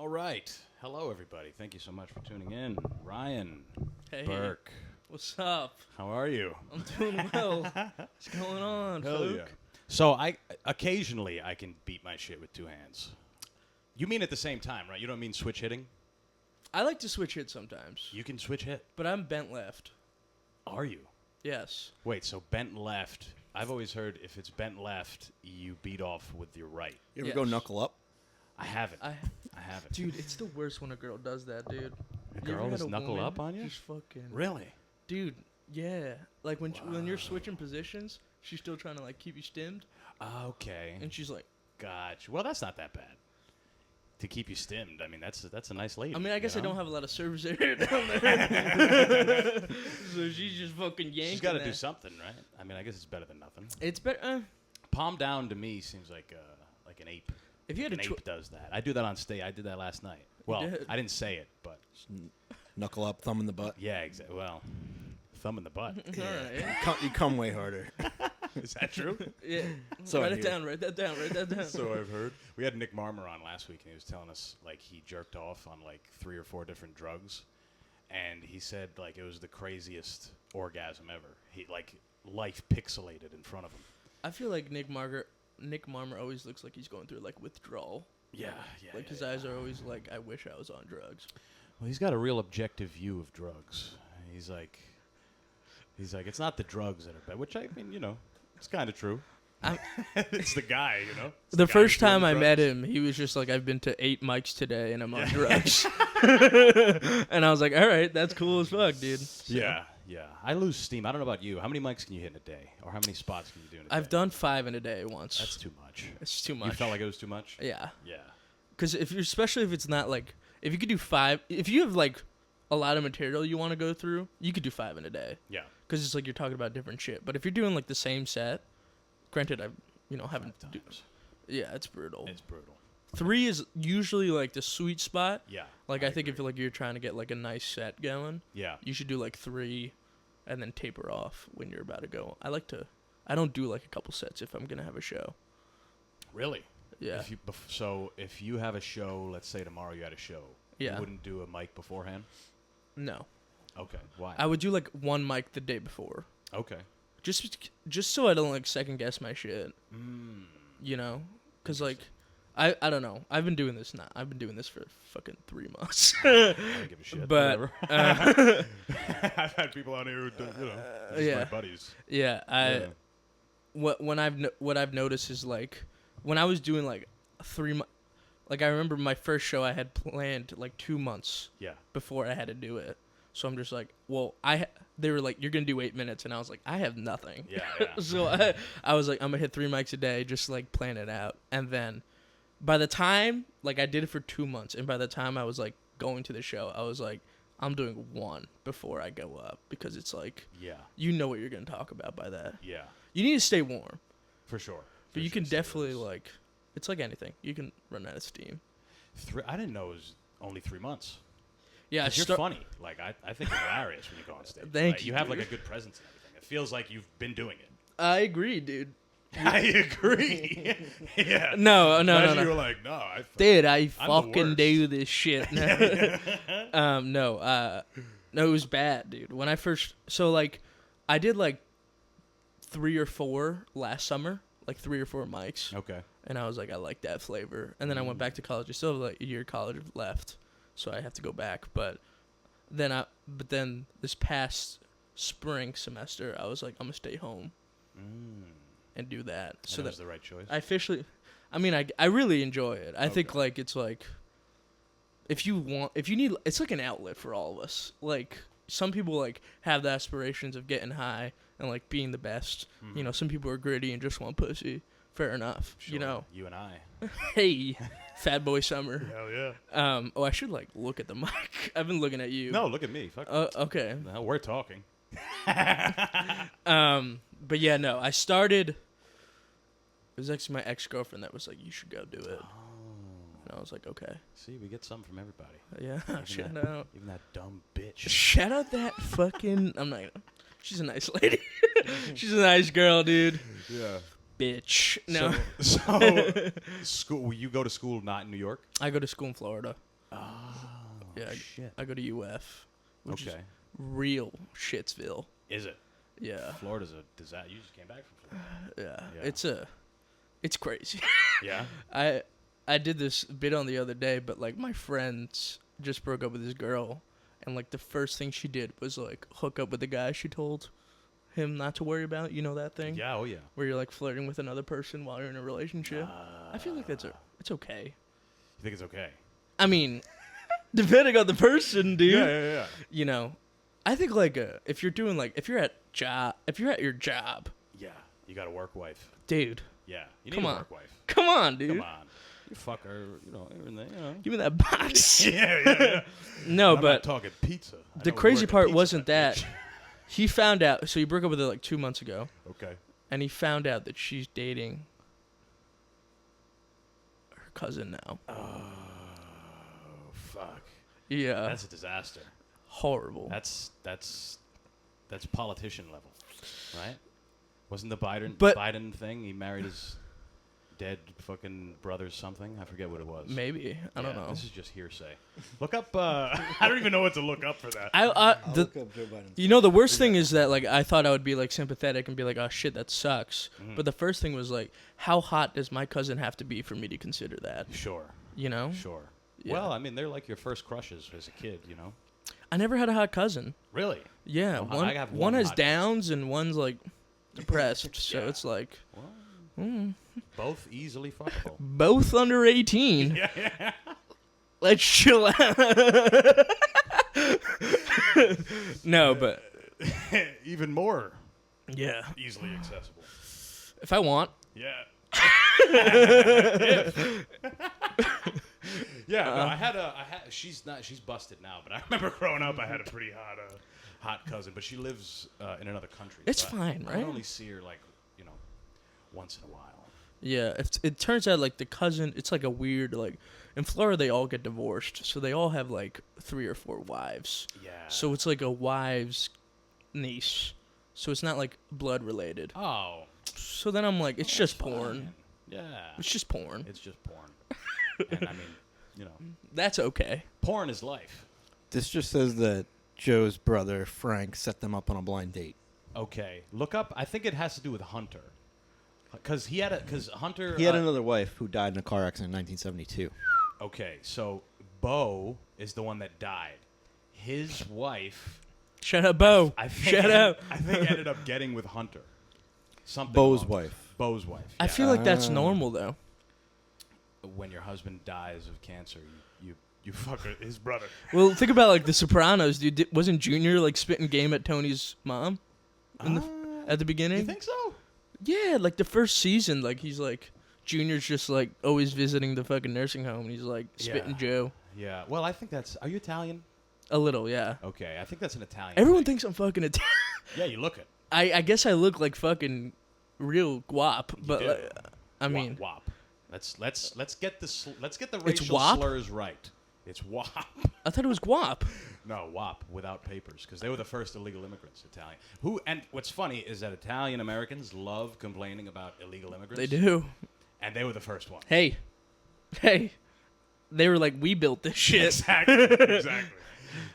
All right. Hello, everybody. Thank you so much for tuning in. Ryan, Hey, Burke, what's up? how are you? I'm doing well. What's going on, Hell folk? yeah. So occasionally I can beat my shit with two hands. You mean at the same time, right? You don't mean switch hitting? I like to switch hit sometimes, You can switch hit. but I'm bent left. Are you? Yes. Wait, so bent left. I've always heard if it's bent left, you beat off with your right. You ever go Yes. knuckle up? I haven't. I, I haven't. dude, it's the worst when a girl does that, dude. A You ever girl had just a knuckle woman up on you? Just fucking, Really? dude. Yeah, like when you're Wow. switching positions, she's still trying to like keep you stimmed, Okay. and she's like, Gotcha. Well, that's not that bad. To keep you stimmed, I mean, that's a nice lady. I mean, I guess you I know? don't have a lot of service area down there, so she's just fucking yanking. She's got to that. do something, right? I mean, I guess it's better than nothing. It's better. Palm down to me seems like an ape. If you had An a ape does that. I do that on stage. I did that last night. Well, did? I didn't say it, but Knuckle up, thumb in the butt. yeah, exactly. Well, thumb in the butt. all right. You come way harder. Is that true? Yeah. So write I it hear. down. Write that down. Write that down. So I've heard. We had Nick Marmer on last week, and he was telling us like he jerked off on like 3 or 4 different drugs, and he said like it was the craziest orgasm ever. He like life pixelated in front of him. I feel like Nick Marmer always looks like he's going through like withdrawal. Yeah. Like his eyes are always like, I wish I was on drugs. Well, he's got a real objective view of drugs. He's like, it's not the drugs that are bad, which I mean, you know, it's kind of true. It's the guy, you know. It's The guy first who's doing time the I met drugs. him, he was just like, I've been to 8 mics today and I'm on drugs. And I was like, all right, that's cool as fuck, dude. So, Yeah. I lose steam. I don't know about you. How many mics can you hit in a day, or how many spots can you do in a day? I've done 5 in a day once. That's too much. It's too much. You felt like it was too much? Yeah. Yeah. Because especially if it's not like, if you could do 5, if you have like a lot of material you want to go through, you could do 5 in a day. Yeah. Because it's like you're talking about different shit. But if you're doing like the same set, granted, I haven't. 5 times. Yeah, it's brutal. It's brutal. 3 is usually like the sweet spot. Yeah. Like I think if agree. like you're trying to get like a nice set going, Yeah. you should do like 3, and then taper off when you're about to go. I don't do like a couple sets if I'm gonna have a show. Really? Yeah. If you have a show, let's say tomorrow you had a show, Yeah. you wouldn't do a mic beforehand? No, Okay. Why? I would do like 1 mic the day before, Okay. just so I don't like second guess my shit. You know, because like. I don't know. I've been doing this for fucking 3 months. I don't give a shit. But, whatever. I've had people on here who do, just yeah. my buddies. Yeah, what I've noticed is like when I was doing like 3 months, like I remember my first show I had planned like 2 months Yeah. before I had to do it. So I'm just like, well, they were like, you're gonna do 8 minutes, and I was like, I have nothing. Yeah. So I was like, I'm gonna hit 3 mics a day, just like plan it out, and then by the time like I did it for 2 months, and by the time I was like going to the show, I was like, I'm doing 1 before I go up, because it's like, Yeah. you know what you're gonna talk about by that. Yeah. You need to stay warm, For sure. but you can definitely like, it's like anything, you can run out of steam. I didn't know it was only 3 months. Yeah, 'Cause you're funny. Like I think you're hilarious when you go on stage. Thank Like, you, You have like dude. a good presence and everything. It feels like you've been doing it. I agree, dude. I agree. Yeah. No. Imagine you were like, no, Dude, I I'm the fucking worst. do this shit. No, it was bad, dude. When I first, so like, I did like 3 or 4 last summer, like 3 or 4 mics, Okay. and I was like, I like that flavor. And then I went back to college. I still have like a year of college left, so I have to go back. But then this past spring semester, I was like, I'm gonna stay home and do that. So that was the right choice. I really enjoy it. I think like it's like if you need, it's like an outlet for all of us. Like some people like have the aspirations of getting high and like being the best. You know, some people are gritty and just want pussy. Fair enough. Sure. You know. You and I. Hey, Fat Boy Summer. Hell yeah. I should like look at the mic. I've been looking at you. No, look at me. Fuck. Okay. No, we're talking. But yeah, no. I started. It was actually my ex-girlfriend that was like, "You should go do it." And I was like, "Okay." See, we get something from everybody. Yeah. Shout out. Even that dumb bitch. Shout out that fucking. I'm not gonna. She's a nice lady. She's a nice girl, dude. Yeah. Bitch. No. So school. You go to school not in New York? I go to school in Florida. Yeah, shit. I go to UF, which is Okay. real Shitsville. Is it? Yeah, Florida's a disaster. You just came back from Florida. yeah. It's crazy. Yeah. I did this bit on the other day, but like my friends just broke up with this girl, and like the first thing she did was like hook up with the guy she told him not to worry about. You know that thing? Yeah. Oh yeah. Where you're like flirting with another person while you're in a relationship. I feel like it's okay. You think it's okay? I mean, depending on the person, dude. Yeah. You know, I think like if you're at your job, Yeah. You got a work wife. dude, Yeah. You Come need a on. work wife. come on, dude. Come on. You fuck her. You know everything. You know. Give me that box. Yeah. No, I'm but not talking pizza. I the know we crazy work at part Pizza wasn't Hut, that. bitch. He found out. So he broke up with her like 2 months ago, Okay. and he found out that she's dating her cousin now. Oh fuck. Yeah, That's a disaster. horrible. That's politician level, right? Wasn't the But- Biden thing? He married his dead fucking brother something. I forget what it was. Maybe I don't Yeah, know. This is just hearsay. Look up. I don't even know what to look up for that. I'll look up Joe Biden. You know, the worst thing is that like I thought I would be like sympathetic and be like, oh shit, that sucks. Mhm. But the first thing was like, how hot does my cousin have to be for me to consider that? Sure. You know? Sure. Yeah. Well, I mean, they're like your first crushes as a kid, you know. I never had a hot cousin. Really? Yeah, Well, one I have one one has hot cousin. downs and one's like depressed. So Yeah. it's like Well, both easily fuckable. both under 18. Yeah. Let's chill out. No, but Even more yeah, easily accessible. if I want. Yeah. Yeah, no, I had she's busted now, but I remember growing up I had a pretty hot cousin, but she lives in another country. It's so fine, I right? can only see her like, once in a while. Yeah, it turns out like the cousin, it's like a weird like in Florida they all get divorced, so they all have like 3 or 4 wives. Yeah. So it's like a wife's niece. So it's not like blood related. Oh. So then I'm like, it's just fine. porn. Yeah. It's just porn. It's just porn. And I mean, That's okay. porn is life. This just says that Joe's brother Frank set them up on a blind date. Okay. Look up. I think it has to do with Hunter. Because Hunter. He had another wife who died in a car accident in 1972. Okay, so Bo is the one that died. His wife. Shut up, Bo. I think Shut up. I think ended up getting with Hunter. Something. Bo's along- wife. Bo's wife. I yeah. feel like that's normal though. When your husband dies of cancer, you fuck his brother. Well, think about like The Sopranos, dude. Wasn't Junior like spitting game at Tony's mom at the beginning? You think so? Yeah, like the first season, like he's like Junior's just like always visiting the fucking nursing home, and he's like spitting Yeah. Joe Yeah. Well, I think that's. Are you Italian? a little, yeah. Okay, I think that's an Italian. Everyone thing. thinks I'm fucking Italian. Yeah, you look it. I guess I look like fucking real guap, but do. like, I mean, WAP. Let's get the It's racial WAP? slurs right. It's WAP. I thought it was guap. No, WAP, without papers, because they were the first illegal immigrants, Italian. And what's funny is that Italian Americans love complaining about illegal immigrants. They do. And they were the first one. Hey, they were like, we built this shit. Exactly.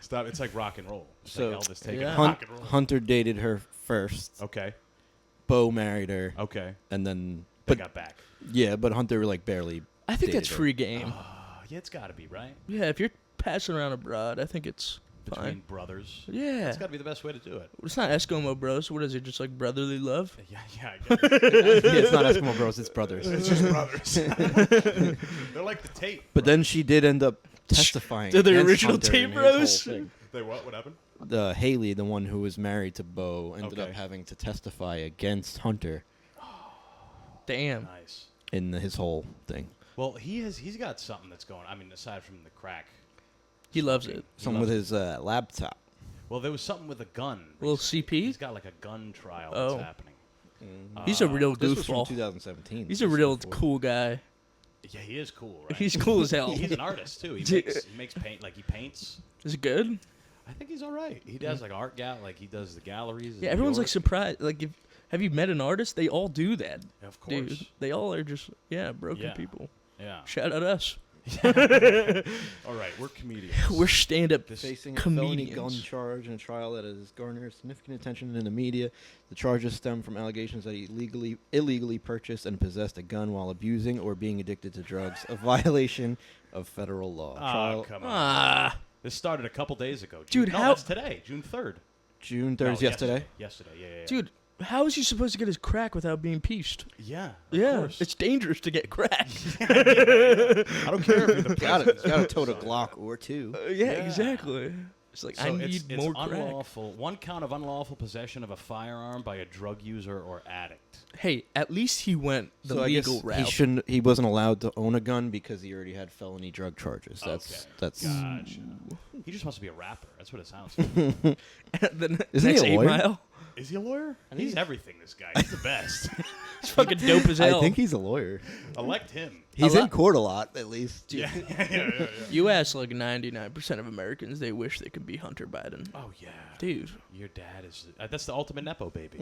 Stop. It's like rock and roll. It's So, like Elvis taking yeah. rock and roll. Hunter dated her first. Okay. Bo married her, Okay. and then They but got back. yeah, but Hunter like barely. I think that's dated her. free game. Yeah, it's got to be, right? Yeah, if you're passing around abroad, I think it's Between fine. brothers. Yeah, That's got to be the best way to do it. it's not Eskimo Bros. What is it? Just like brotherly love? Yeah, I guess. Yeah, it's not Eskimo Bros, it's brothers. It's just brothers. They're like the tape. But then she did end up testifying. They're the against original Hunter Tape in his whole Bros? thing. They what? What happened? The Haley, the one who was married to Bo, ended up Okay. having to testify against Hunter Damn. Nice. in his whole thing. Well, he's got something that's going. I mean, aside from the crack. He loves it. He Something with loves his laptop. Well, there was something with a gun. Little recently. CP? He's got like a gun trial Oh. that's happening. He's a real This was from goofball. 2017. He's a real cool guy. Yeah, he is cool, right? He's cool as hell. He's an artist too. He Dude. makes paint. Like he paints. Is it good? I think he's all right. He does like art like he does the galleries. in Yeah, New everyone's like York. surprised. Like, have you met an artist? They all do that, Of course. dude. They all are just broken Yeah. people. Yeah. Shout out us. All right, we're comedians. We're stand-up Facing a felony gun comedians. charge in a trial that has garnered significant attention in the media. The charges stem from allegations that he illegally purchased and possessed a gun while abusing or being addicted to drugs, a violation of federal law. Oh, come on. Ah, This started a couple days ago. Dude, no, how- that's today, June 3rd. June No, 3rd is yesterday. Yesterday, yeah. dude, how is he supposed to get his crack without being pieced? Yeah, Yeah, of course. it's dangerous to get crack. I don't care if you're the Got president. to tote a Glock or two. Yeah, Yeah. exactly. It's like, I need it's more crack. unlawful. One count of unlawful possession of a firearm by a drug user or addict. Hey, at least he went the So I legal guess route. he wasn't allowed to own a gun because he already had felony drug charges. That's Gotcha. He just wants to be a rapper. That's what it sounds like. the Isn't he next a 8 lawyer? Mile. Is he a lawyer? think He's he's- everything, this guy. He's the best. It's fucking dope as hell. I think he's a lawyer. Elect him. He's A in lot- court a lot, at least. Yeah. You ask like 99% of Americans, they wish they could be Hunter Biden. Oh, yeah. Dude, Your dad is... that's the ultimate Nepo baby.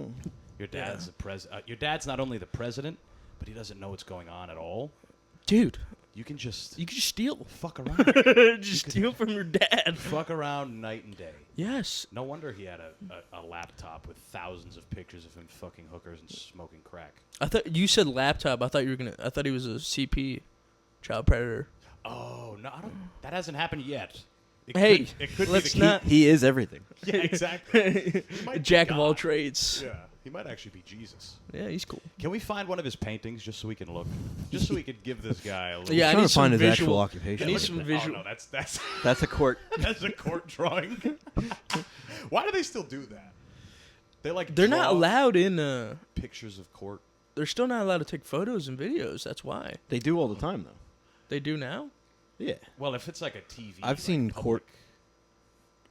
Your dad's Yeah. your dad's not only the president, but he doesn't know what's going on at all. dude, You can just you can just steal. fuck around. Just steal from your dad. Fuck around night and day. Yes. No wonder he had a laptop with thousands of pictures of him fucking hookers and smoking crack. I thought you said laptop. I thought he was a CP, child predator. Oh, no, I don't... That hasn't happened yet. Hey, it could let's be the not- He is everything. Yeah, exactly. He might be Jack of all God. trades. Yeah, he might actually be Jesus. Yeah, he's cool. Can we find one of his paintings just so we can look? Just so we could give this guy a little... Yeah, I I'm trying need to find some his visual- actual occupation. I need Look some at visual. Oh, no, that's That's a court. that's a court drawing. Why do they still do that? They like They're not draw allowed in. pictures of court. They're still not allowed to take photos and videos. That's why They do all the time, though. they do now. Yeah. Well, if it's like a TV, I've seen public,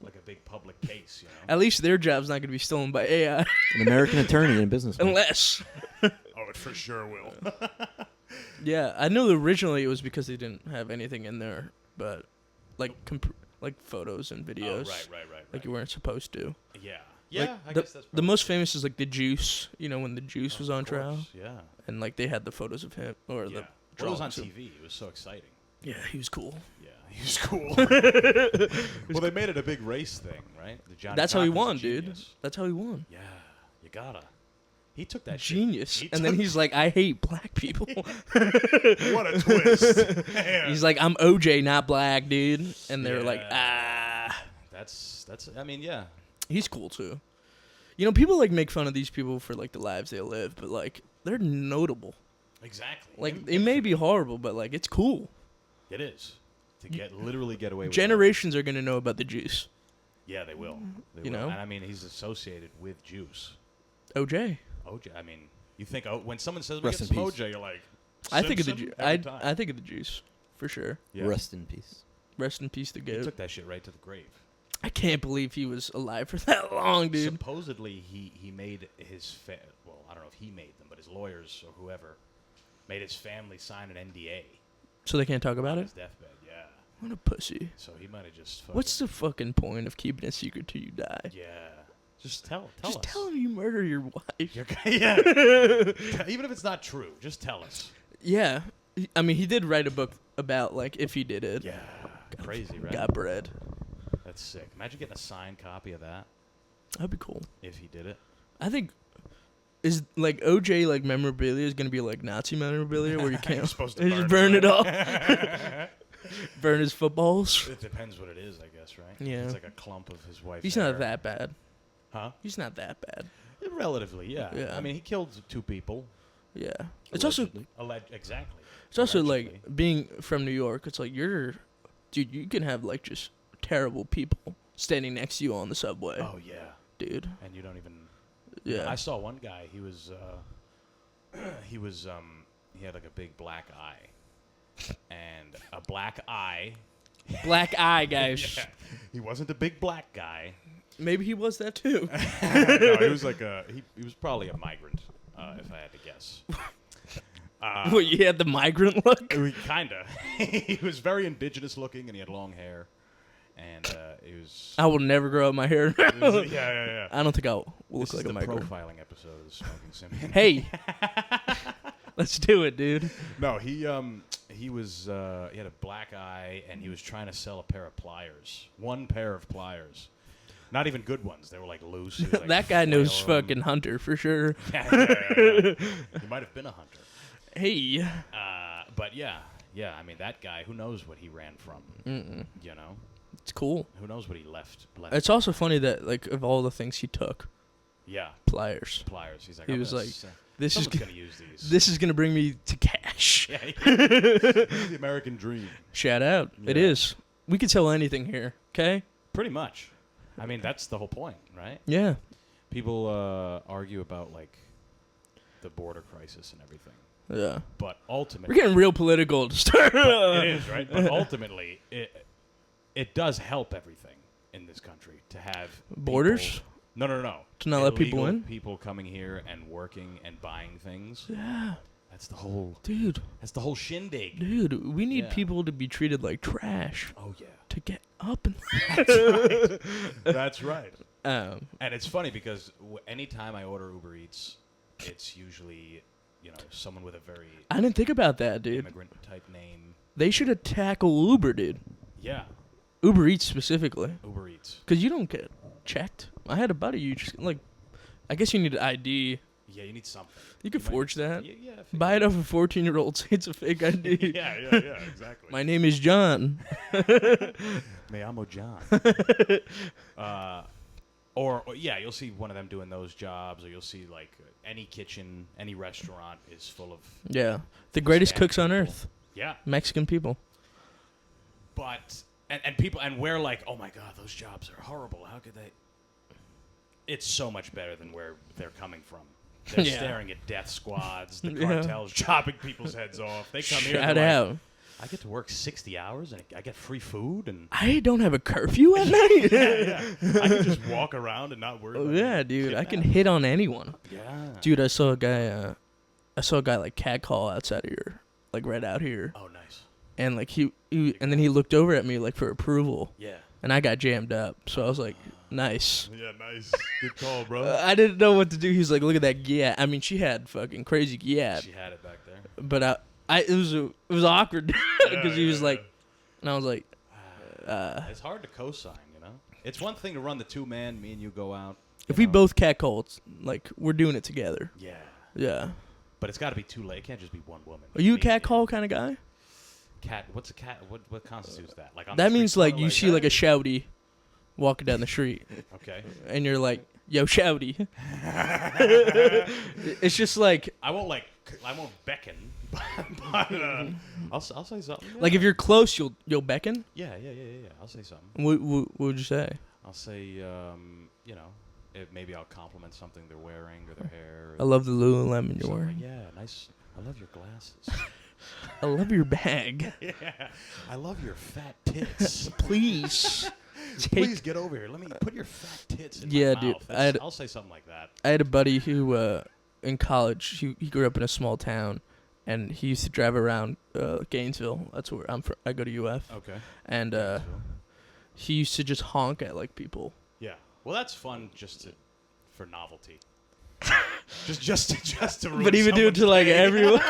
like a big public case, you know. At least their job's not going to be stolen by AI, An American attorney and businessman. unless. Oh, it for sure will. Yeah, I know originally it was because they didn't have anything in there, but like like photos and videos, Oh, right. like you weren't supposed to. Yeah. Like, I the, guess that's the most famous is like the Juice. You know when the Juice was on Of trial, course, Yeah. and like they had the photos of him or Yeah. the. Well, it was on drawings of- TV. It was so exciting. Yeah, he was cool. Yeah, he was cool. Well, they made it a big race thing, right? The Johnny That's how he Cochran's a won, dude. genius. That's how he won. Yeah, you gotta. He took that shit. Genius. He And then took- he's like, I hate black people. What a twist. Man. He's like, I'm OJ, not black, dude. And they're like, Yeah. ah. That's. I mean, yeah. He's cool too. You know, people like make fun of these people for like the lives they live, but like they're notable. Exactly. Like Him- it may be horrible, but like it's cool. It is to literally get away with Generations are gonna know about the Juice. It. Yeah, they will. They You will. know? And I mean, he's associated with Juice. OJ. OJ. I mean, you think when someone says we Rest get in some peace. OJ, you're like. I think of the Simpson Juice. every time. I think of the Juice for sure. Yeah. Rest in peace. Rest in peace, the He goat. took that shit right to the grave. I can't believe he was alive for that long, dude. Supposedly, he made his well, I don't know if he made them, but his lawyers or whoever made his family sign an NDA So they can't talk about on it. his deathbed. Yeah, What a pussy. so he might have just. Fucking, What's the fucking point of keeping a secret till you die? Yeah, just tell Just us. tell him you murder your wife. Yeah, even if it's not true, just tell us. Yeah, I mean, he did write a book about like if he did it. Yeah, crazy, right? Got bread. That's sick. Imagine getting a signed copy of that That'd be cool. if he did it. I think is like OJ like memorabilia is gonna be like Nazi memorabilia where you can't You're supposed to you just burn burn it it. off, burn his footballs. It depends what it is, I guess, right? Yeah. It's like a clump of his wife's He's hair. not that bad. Huh? He's not that bad. Relatively, yeah. Yeah. I mean, he killed 2 people. Yeah. It's also Exactly. it's also Allegedly. like being from New York. It's like dude. You can have like just terrible people standing next to you on the subway, Oh yeah, dude. and you don't even. Yeah. I saw one guy. He was. He had like a big black eye, and a black eye. Black eye, guys. Yeah. He wasn't a big black guy. Maybe he was that too. No, he was like he was probably a migrant, if I had to guess. What, you had the migrant look? Kinda. He was very indigenous looking, and he had long hair, and he was. I will never grow out my hair. Yeah. I don't think I'll look This like is a the migrant. profiling episode of Smoking Simian. Hey, Let's do it, dude. No, he was he had a black eye and he was trying to sell a pair of pliers. One pair of pliers. Not even good ones. They were like loose. He was, like, That guy knows flailing. fucking Hunter for sure. Yeah. He might have been a hunter. Hey. But yeah. I mean, that guy. Who knows what he ran from? You know. It's cool. Who knows what he left? It's also funny that like of all the things he took, Yeah. pliers. He's like. He I'm was gonna like, s- This is someone's gonna use these. this is gonna bring me to cash. Yeah. The American dream. Shout out. It Yeah. is. We could sell anything here. Okay. Pretty much. I mean, that's the whole point, right? Yeah. People argue about like the border crisis and everything, Yeah. but We're ultimately, getting real political to start. it is right. But ultimately, it does help everything in this country to have Borders? people- No. To not let people Illegal in? People coming here and working and buying things. Yeah. That's the whole. Dude. That's the whole shindig. Dude, we need Yeah. people to be treated like trash Oh yeah. to get up and That's right. um And it's funny because anytime I order Uber Eats, it's usually someone with a very I didn't think about that, dude. immigrant type name. They should have tackled Uber, dude. Yeah, Uber Eats specifically. Uber Eats. Because you don't get checked. I had a buddy, you just, like, I guess you need an ID. Yeah, you need something. You could might- forge that. Yeah. Buy it off a 14-year-old, say it's a fake ID. Yeah, exactly. My name is John. Me amo John. Or you'll see one of them doing those jobs, or you'll see like any kitchen, any restaurant is full of Yeah. The greatest Hispanic cooks on people. earth. Yeah. Mexican people. But and people, and we're like, oh my god, those jobs are horrible. How could they? It's so much better than where they're coming from. They're Yeah. staring at death squads, the Yeah. cartels chopping people's heads off. They come here. Shout and they're out. like, I get to work 60 hours and I get free food and I don't have a curfew at night. I can just walk around and not worry. Oh, about yeah, getting dude. I can kidnapped. hit on anyone. Yeah. Dude, I saw a guy like catcall outside of here, like right out here. Oh, nice. And like he and then he looked over at me like for approval. Yeah. And I got jammed up. So I was like, nice. Yeah, nice. Good call, bro. I didn't know what to do. He was like, look at that gyat. I mean, she had fucking crazy gyat. She had it back there. But it was awkward because he was Yeah. like, and I was like, It's hard to co-sign, you know? It's one thing to run the two-man, me and you go out. if you we know? both catcall, it's like we're doing it together. Yeah. Yeah. But it's got to be two late. It can't just be one woman. Are you a Me and catcall kind of guy? Cat. What's a cat? What constitutes that? Like on That the street means like corner, you see like a that? shouty walking down the street, Okay. and you're like, yo, shouty. It's just like I won't beckon, but I'll say something. Yeah. like if you're close, you'll beckon. Yeah. I'll say something. What would you say? I'll say, maybe I'll compliment something they're wearing or their hair. I love the Lululemon you're something like, wearing. yeah, nice. I love your glasses. I love your bag. Yeah. I love your fat tits. Please. Please get over here. Let me put your fat tits in Yeah, my dude, mouth. I'll say something like that. I had a buddy who, in college, he grew up in a small town, and he used to drive around Gainesville. That's where I'm from. I go to UF, Okay. and he used to just honk at like people. Yeah. Well, that's fun for novelty. just to ruin But he would do it to someone's like day. everyone.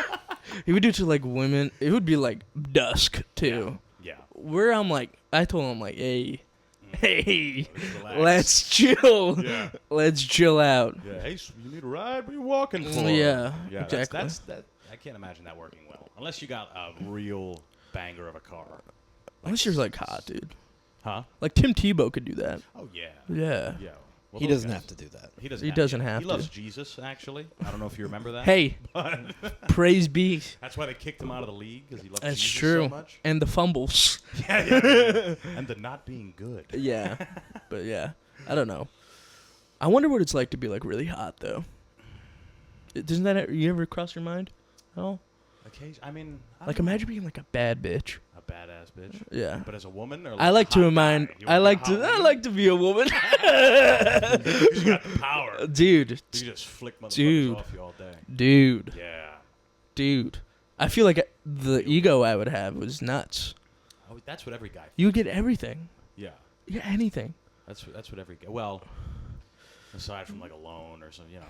He would do it to like women. It would be like dusk too. Yeah. Where I'm like, I told him like, hey, hey, Relax. let's chill. Yeah. Let's chill out. Yeah. Hey, you need a ride? What are you walking for? Yeah, Yeah. exactly. That's I can't imagine that working well, unless you got a real banger of a car. Unless you're like hot, dude. Huh? Like Tim Tebow could do that. Oh yeah. Yeah. Yeah. Well, He those doesn't guys- have to do that. He doesn't. He doesn't have He to. loves Jesus, actually. I don't know if you remember that. Hey, But praise be. that's why they kicked him out of the league because he loves That's Jesus true. so much. And the fumbles. Yeah. And the not being good. Yeah. But yeah, I don't know. I wonder what it's like to be like really hot though. Doesn't that you ever cross your mind at all? Occasion. I mean, I Like don't know. you being like a bad bitch. a badass bitch. Yeah. But as a woman, or I a like to hot remind. guy? You I wanna be like a to. hot I woman? like to be a woman. 'Cause you got the power. Dude. You can just flick motherfuckers Dude. off you all day. Dude. Yeah. Dude. I feel like the ego I would have was nuts. Oh, that's what every guy. You would get everything. Yeah. You get anything. That's what every guy. Well, aside from like a loan or something, you know.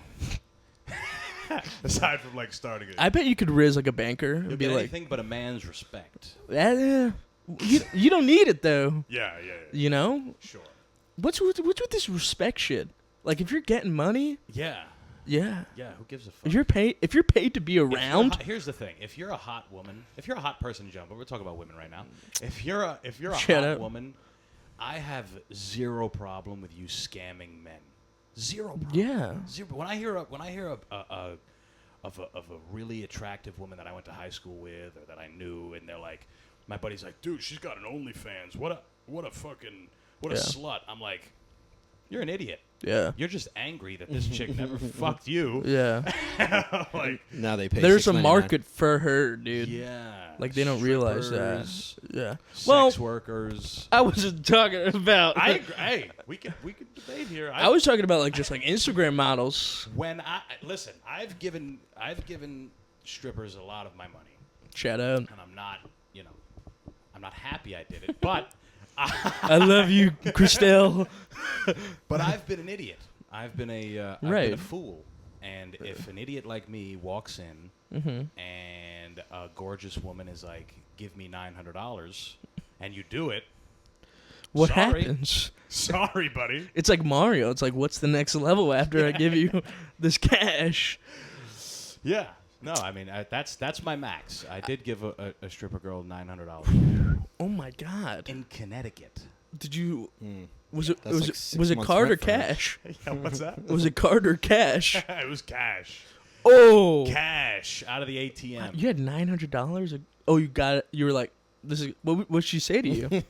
Aside from like starting it. I bet you could riz like a banker and You'll be get like, anything but a man's respect. you don't need it though. Yeah. You know? Sure. What's with this respect shit? Like if you're getting money, Yeah. yeah. Yeah. Who gives a fuck? If you're paid to be around, Here's the thing: if you're a hot woman, if you're a hot person in general, but we're talking about women right now. If you're a Shut hot up. woman, I have zero problem with you scamming men. Zero problem. yeah. Zero. When I hear of a really attractive woman that I went to high school with or that I knew, and they're like, my buddy's like, dude, she's got an OnlyFans. What a Yeah. slut. I'm like, you're an idiot. Yeah. You're just angry that this chick never fucked you. Yeah. Like, Now they pay. There's a $6.99. market for her, dude. yeah. Like they don't realize that. Strippers, Yeah. Sex workers. I wasn't talking about. I agree. Hey, we could debate here. I was talking about like just like Instagram models. When I listen, I've given strippers a lot of my money, Shout out. and I'm not happy I did it, but I love you, Christelle. but I've been an idiot. I've been I've been Right. a fool, and if an idiot like me walks in and a gorgeous woman is like, "Give me $900," and you do it, What sorry. happens? Sorry, buddy. It's like Mario. It's like, what's the next level after I give you this cash? Yeah. No, I mean that's my max. I did give a stripper girl $900 Oh my god! in Connecticut. Did you? Mm. Was it That's was like it 6 was it months card or rent for her. cash? Yeah, what's that? Was it card or cash? It was cash. Oh, Cash out of the ATM. you had $900. Oh, you got it. You were like, this is what'd she say to you?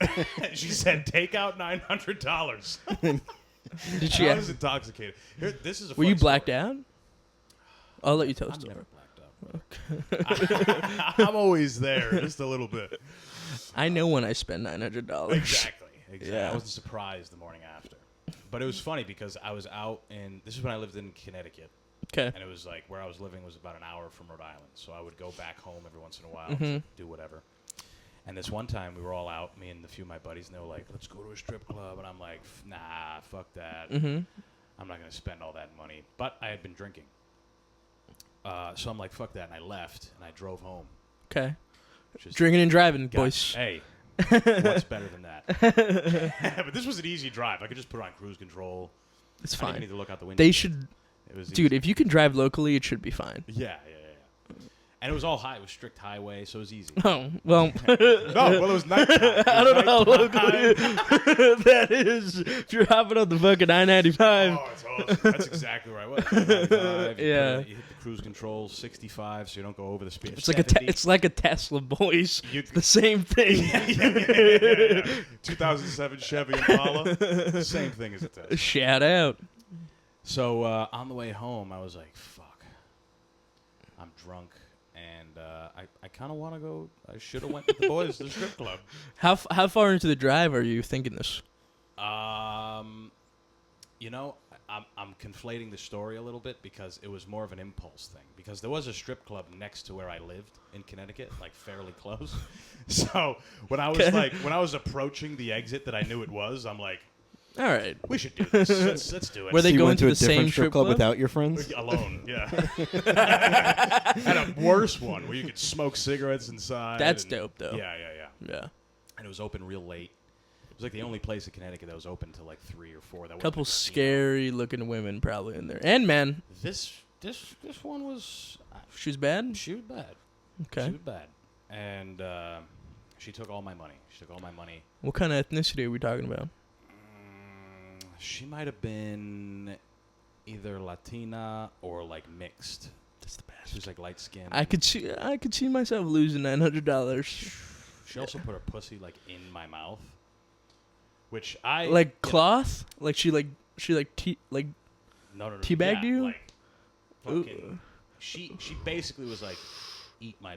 She said, "Take out $900." Did she? I was intoxicated. Here, this is a. Were fun you blacked story. out? I'll let you tell the I'm story. never blacked out. I'm always there, just a little bit. I know when I spend $900. Exactly. Yeah. I wasn't surprised the morning after, but it was funny because I was out in. This is when I lived in Connecticut. Okay. And it was like where I was living was about an hour from Rhode Island. So I would go back home every once in a while to do whatever. And this one time we were all out, me and a few of my buddies, and they were like, "Let's go to a strip club." And I'm like, "Nah, fuck that. I'm not going to spend all that money." But I had been drinking. So I'm like, "Fuck that." And I left and I drove home. Okay. Just Drinking and driving, got- boys. Hey, what's better than that? But this was an easy drive. I could just put on cruise control. It's I didn't even fine. need to look out the window. They should, It was dude. easy. If you can drive locally, it should be fine. Yeah. And it was all high. It was strict highway, so it was easy. Oh well. No, well, it was nighttime. I don't know how locally that is. If you're hopping on the fucking I-95. Oh, it's awesome. That's exactly where I was. 95, Yeah. You hit the cruise control 65, so you don't go over the speed. It's like it's like a Tesla, boys. You- The same thing. yeah. 2007 Chevy Impala, same thing as a Tesla. Shout out. So on the way home, I was like, "Fuck, I'm drunk." And I kind of want to go. I should have went with the boys to the strip club. How far into the drive are you thinking this? You know, I'm conflating the story a little bit because it was more of an impulse thing. Because there was a strip club next to where I lived in Connecticut, like fairly close. So when I was when I was approaching the exit that I knew it was, I'm like, All right. we should do this. Let's do it. Were they So you going went to to a the same different strip strip club club? without your friends? Alone, yeah. And a worse one where you could smoke cigarettes inside. That's and- dope, though. Yeah. Yeah. And it was open real late. It was like the only place in Connecticut that was open till like 3 or 4. That wasn't Couple a casino. scary looking women probably in there, and men. This one was. She's bad. She was bad. Okay. She was bad, and she took all my money. What kind of ethnicity are we talking about? She might have been either Latina or like mixed. That's the She was like light skinned. I could see myself losing $900. She also put her pussy like in my mouth, which I Like cloth? Like she no no teabagged you? Like, fucking, she basically was like, eat my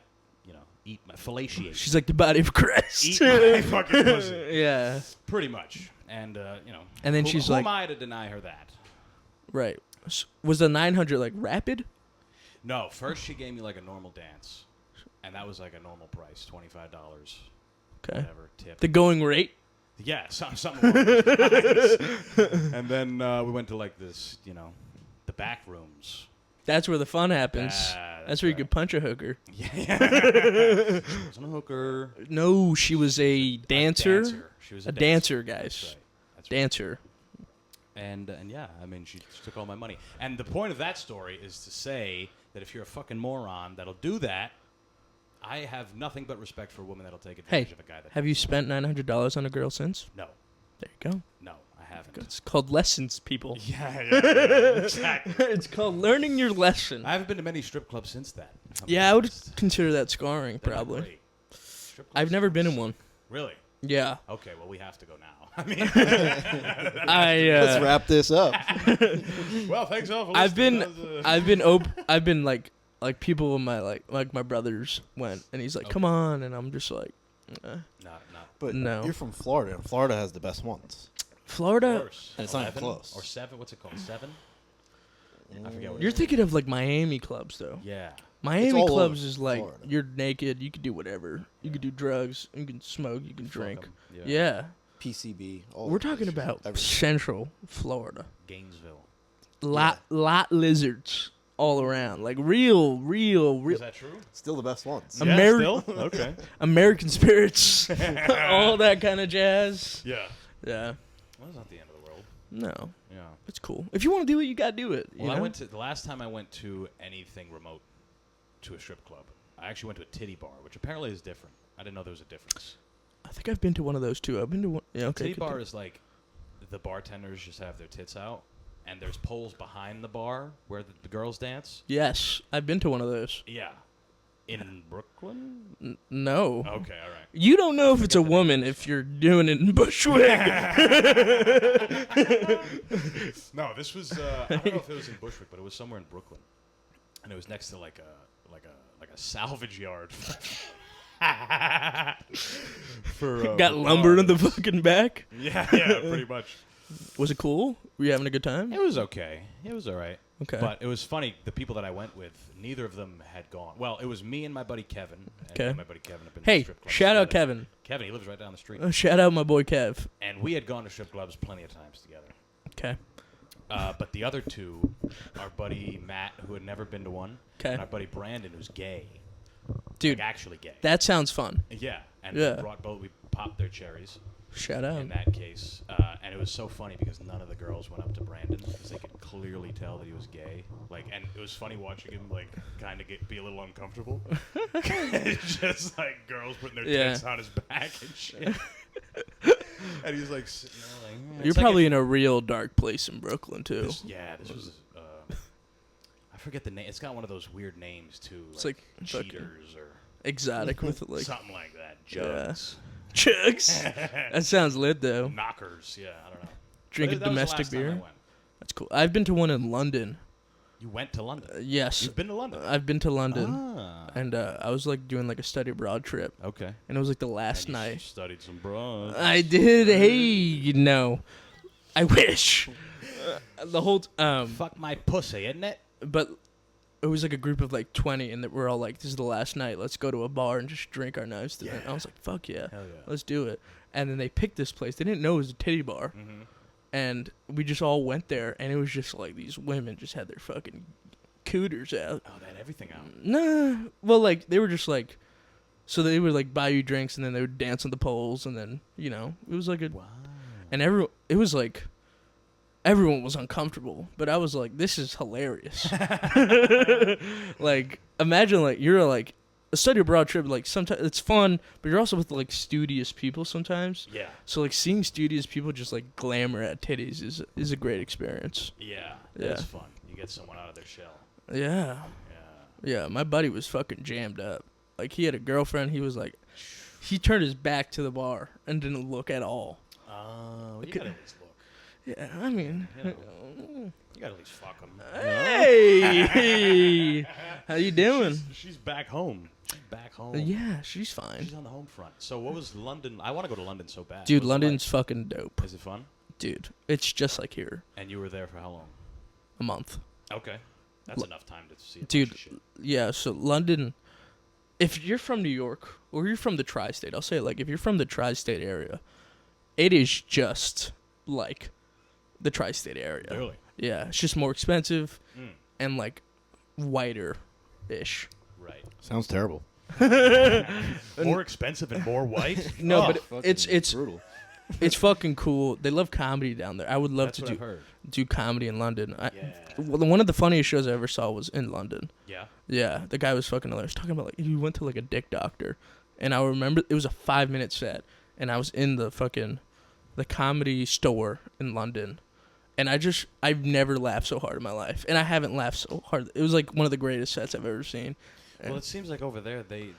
fellatiate. She's like the body of Christ. Eat my fucking pussy. Yeah. Pretty much, and And then who, she's who like, am I to deny her that? right. Was the 900 like rapid? No, first she gave me like a normal dance, and that was like a normal price, $25, Okay. whatever tip. The going rate? Yeah, something along those lines. And then we went to like this, the back rooms, That's where the fun happens. That's where you right. could punch a hooker. Yeah. She wasn't a hooker. No, she was a dancer. She was A dancer, guys. That's right. That's right. Dancer. And yeah, I mean, she took all my money. And the point of that story is to say that if you're a fucking moron that'll do that, I have nothing but respect for a woman that'll take advantage Hey, of a guy that. have you spent $900 on a girl since? No, There you go. no, I haven't. It's called lessons, people. Yeah, exactly. It's called learning your lesson. I haven't been to many strip clubs since that. if I'm Yeah, being I would honest. consider that scarring, They're not probably. great. Strip clubs I've never been in sucks. one. Really? Yeah. Okay, well, we have to go now. I mean, Let's wrap this up. well, thanks all for I've listening. been, That was, I've been like people in my like my brothers went, and he's like, Okay. "Come on," and I'm just like, not But No. you're from Florida, and Florida has the best ones. Florida. worse. And it's not 11 close. Or 7. What's it called? 7? I forget what You're it's thinking of like Miami clubs, though. called. Yeah. Miami all clubs over is like Florida. you're naked, you can do whatever. You can do drugs, you can smoke, you can Fuck drink. 'em. Yeah. PCB. All We're of talking those. about Everything. Central Florida. Gainesville. Lot lizards all around. Like real. Is that true? Still the best ones. Yeah. Still? Okay. American spirits. All that kind of jazz. Yeah. Yeah. Well, that's not the end of the world. No. Yeah. It's cool. If you want to do it, you gotta do it. you Well, I know? went to the last time I went to anything remote to a strip club. I actually went to a titty bar, which apparently is different. I didn't know there was a difference. I think I've been to one of those too. I've been to one. Yeah, okay. Titty bar continue. is like the bartenders just have their tits out, and there's poles behind the bar where the girls dance. Yes, I've been to one of those. Yeah. In Brooklyn? No. Okay, all right. You don't know if it's a woman if you're doing it in Bushwick. No, this was I don't know if it was in Bushwick, but it was somewhere in Brooklyn, and it was next to like a salvage yard. For Got for lumber in the bars. fucking back. Yeah, pretty much. Was it cool? Were you having a good time? It was okay. It was all right. Okay. But it was funny. The people that I went with, neither of them had gone. Well, it was me and my buddy Kevin. And Okay. me and my buddy Kevin have been Hey, to strip clubs shout out together. Kevin. Kevin, he lives right down the street. Shout out my boy Kev. And we had gone to strip clubs plenty of times together. Okay. But the other two, our buddy Matt, who had never been to one, Okay. and our buddy Brandon, who's gay. Dude, Like, actually gay. that sounds fun. Yeah. And Yeah. we popped their cherries Shout out. in that case. And it was so funny because none of the girls went up to Brandon because they could clearly tell that he was gay. Like, and it was funny watching him, like, kind of be a little uncomfortable. Just, like, girls putting their Yeah. tits on his back and shit. And he's, like, sitting there, like... You're probably in a real dark place in Brooklyn too. This was... I forget the name. It's got one of those weird names, too. It's like fucking Cheaters or... Exotic with like something like that. Jugs. chugs. That sounds lit though. Knockers. Yeah, I don't know. Drinking That was the domestic last time I beer. went. That's cool. I've been to one in London. You went to London? Yes. You've been to London? I've been to London. Ah. And I was like doing like a study abroad trip. Okay. And it was like the last And you night. studied some bras. I did. Hey, no. I wish. The whole Fuck my pussy, isn't it? but it was like a group of like 20 and that we're all like, this is the last night. Let's go to a bar and just drink our nights to it. And I was like, fuck yeah. Hell yeah. Let's do it. And then they picked this place. They didn't know it was a titty bar. Mm-hmm. And we just all went there and it was just like these women just had their fucking cooters out. Oh, they had everything out. Nah. Well, like they were just like, so they would like buy you drinks and then they would dance on the poles and then, you know, it was like a, Wow. and it was like, everyone was uncomfortable, but I was like, this is hilarious. Like, imagine like you're like a study abroad trip. Like sometimes it's fun, but you're also with like studious people sometimes. Yeah. So like seeing studious people just like glamour at titties is a great experience. Yeah. Yeah. That's fun. You get someone out of their shell. Yeah. Yeah. Yeah. My buddy was fucking jammed up. Like he had a girlfriend. He was like, he turned his back to the bar and didn't look at all. Oh, you Okay. gotta at least look. Yeah. I mean. You gotta at least fuck them. Hey, how you doing? She's back home. She's back home. Yeah, she's fine. She's on the home front. So what was London? I want to go to London so bad. Dude, What was it London's fucking dope. like? Is it fun? Dude, it's just like here. And you were there for how long? A month. Okay. That's enough time to see a Dude, bunch of shit. yeah, so London, if you're from New York or you're from the tri-state, I'll say it like if you're from the tri-state area, it is just like the tri-state area. Really? Yeah, it's just more expensive Mm. and like whiter-ish. Right. Sounds terrible. More expensive and more white? No, Oh, but it's brutal. it's fucking cool. They love comedy down there. I would love that's to what I've heard. do comedy in London. Yeah. One of the funniest shows I ever saw was in London. Yeah. Yeah, the guy was fucking hilarious. Talking about like he went to like a dick doctor, and I remember it was a 5-minute set, and I was in the comedy store in London, and I've never laughed so hard in my life, and I haven't laughed so hard. It was like one of the greatest sets I've ever seen. Well, it seems like over there they're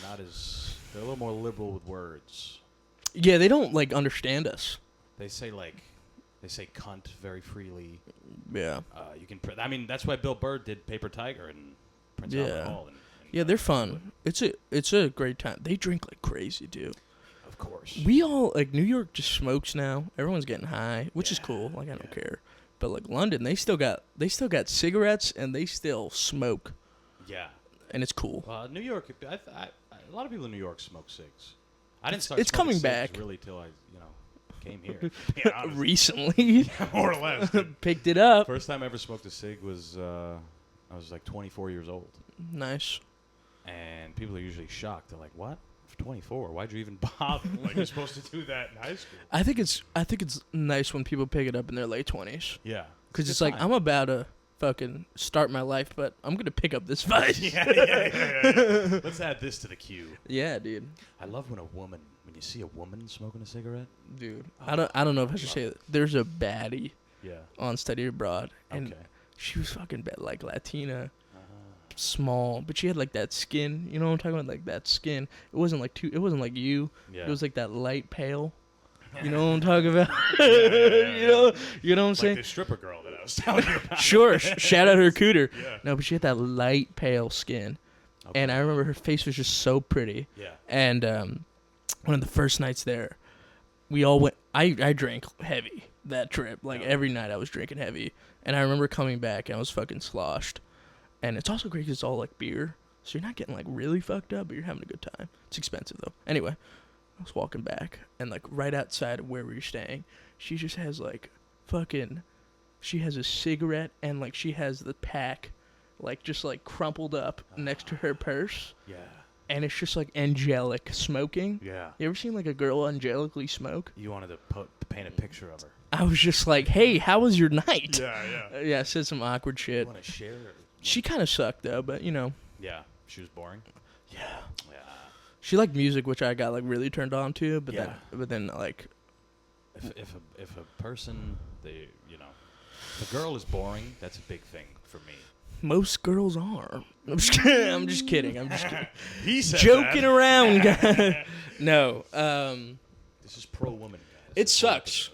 not as they're a little more liberal with words. Yeah, they don't like understand us. They say cunt very freely. Yeah. You can. I mean, that's why Bill Burr did Paper Tiger and Prince Albert Hall. And Yeah, they're fun. It's a great time. They drink like crazy, too. Of course. We all like New York just smokes now. Everyone's getting high, which is cool. Like I don't care. But like London, they still got cigarettes and they still smoke. Yeah. And it's cool. New York, a lot of people in New York smoke cigs. I didn't start. It's smoking coming cigs back really till I came here. To be honest. recently. More or less. Dude. Picked it up. First time I ever smoked a cig was I was like 24 years old. Nice. And people are usually shocked. They're like, "What? For 24? Why'd you even bother? Like you're supposed to do that in high school?" I think it's nice when people pick it up in their late 20s. Yeah. Because it's like I'm about to fucking start my life, but I'm gonna pick up this vice. Yeah. Let's add this to the queue. Yeah, dude. I love when you see a woman smoking a cigarette. Dude, I don't know if I should say it. There's a baddie Yeah. on Study Abroad, and Okay. she was fucking bad, like Latina, small, but she had like that skin. You know what I'm talking about? Like that skin. It wasn't like you. Yeah. It was like that light pale. You know what I'm talking about? Yeah. You know what I'm Like saying? the stripper girl that I was telling you about. Sure. Shout out her cooter. Yeah. No, but she had that light pale skin, Okay. and I remember her face was just so pretty. Yeah. And one of the first nights there, we all went. I drank heavy that trip. Like every night, I was drinking heavy, and I remember coming back and I was fucking sloshed. And it's also great because it's all like beer, so you're not getting like really fucked up, but you're having a good time. It's expensive though. Anyway, I was walking back, and like right outside of where we were staying, she just has like she has a cigarette, and like she has the pack, like just like crumpled up next to her purse. Yeah. And it's just like angelic smoking. Yeah. You ever seen like a girl angelically smoke? You wanted to paint a picture of her. I was just like, hey, how was your night? Yeah. Yeah, said some awkward You shit. want to share? She kind of sucked though, but you know. Yeah. She was boring. Yeah. Yeah. She liked music, which I got like really turned on to, but Yeah. then like, If a person if a girl is boring, that's a big thing for me. most girls are. I'm just kidding. I'm just kidding. He said Joking that. around, guys. No. This is pro woman, guys. It sucks.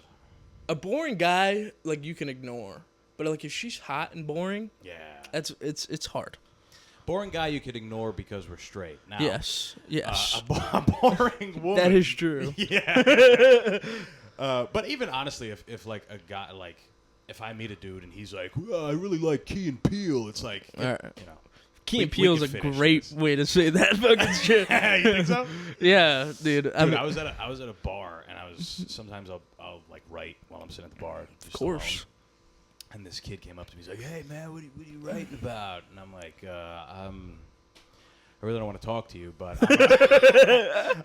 A boring guy, like you can ignore, but like if she's hot and boring, Yeah. it's hard. Boring guy you could ignore because we're straight. Now, Yes. a boring woman. That is true. Yeah. But even honestly, if like a guy like if I meet a dude and he's like, I really like Key and Peele, it's like All right. you know. Key we- and we Peele's a could finish great this. way to say that fucking shit. You think so? Yeah, dude. Dude, I was at a bar and I was sometimes I'll like write while I'm sitting at the bar. Of course. And this kid came up to me. He's like, "Hey man, what are you writing about?" And I'm like, I really don't want to talk to you, but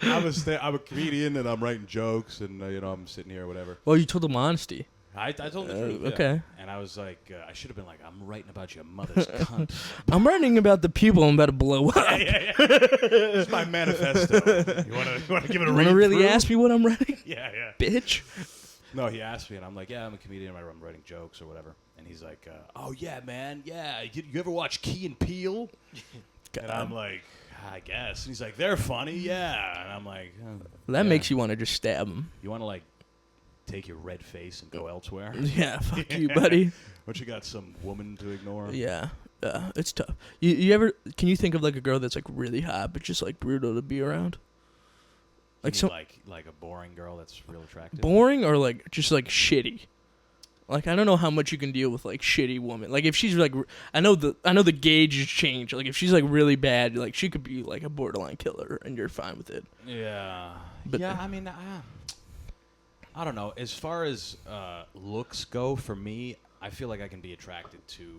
I'm a comedian and I'm writing jokes and I'm sitting here or whatever. Well, you told him honesty. I told him the truth. Yeah. Okay. And I was like, I should have been like, I'm writing about your mother's cunt. I'm writing about the people I'm about to blow up. Yeah. This is my manifesto. You want to give it a read? Want to really through? ask me what I'm writing, Yeah. bitch? No, he asked me, and I'm like, yeah, I'm a comedian. I'm writing jokes or whatever. And he's like, oh, yeah, man. Yeah. You ever watch Key and Peele? And I'm like, I guess. And he's like, they're funny. Yeah. And I'm like, That makes you want to just stab him. You want to, like, take your red face and go elsewhere? Yeah, fuck you, buddy. But you got some woman to ignore? Yeah. It's tough. You ever, can you think of like a girl that's like really hot, but just like brutal to be around? Like Some like a boring girl that's real attractive? boring or like just like shitty. Like I don't know how much you can deal with like shitty woman. Like if she's like I know the gauge has changed. Like if she's like really bad, like she could be like a borderline killer and you're fine with it. Yeah. But yeah, I mean, I don't know. As far as looks go, for me, I feel like I can be attracted to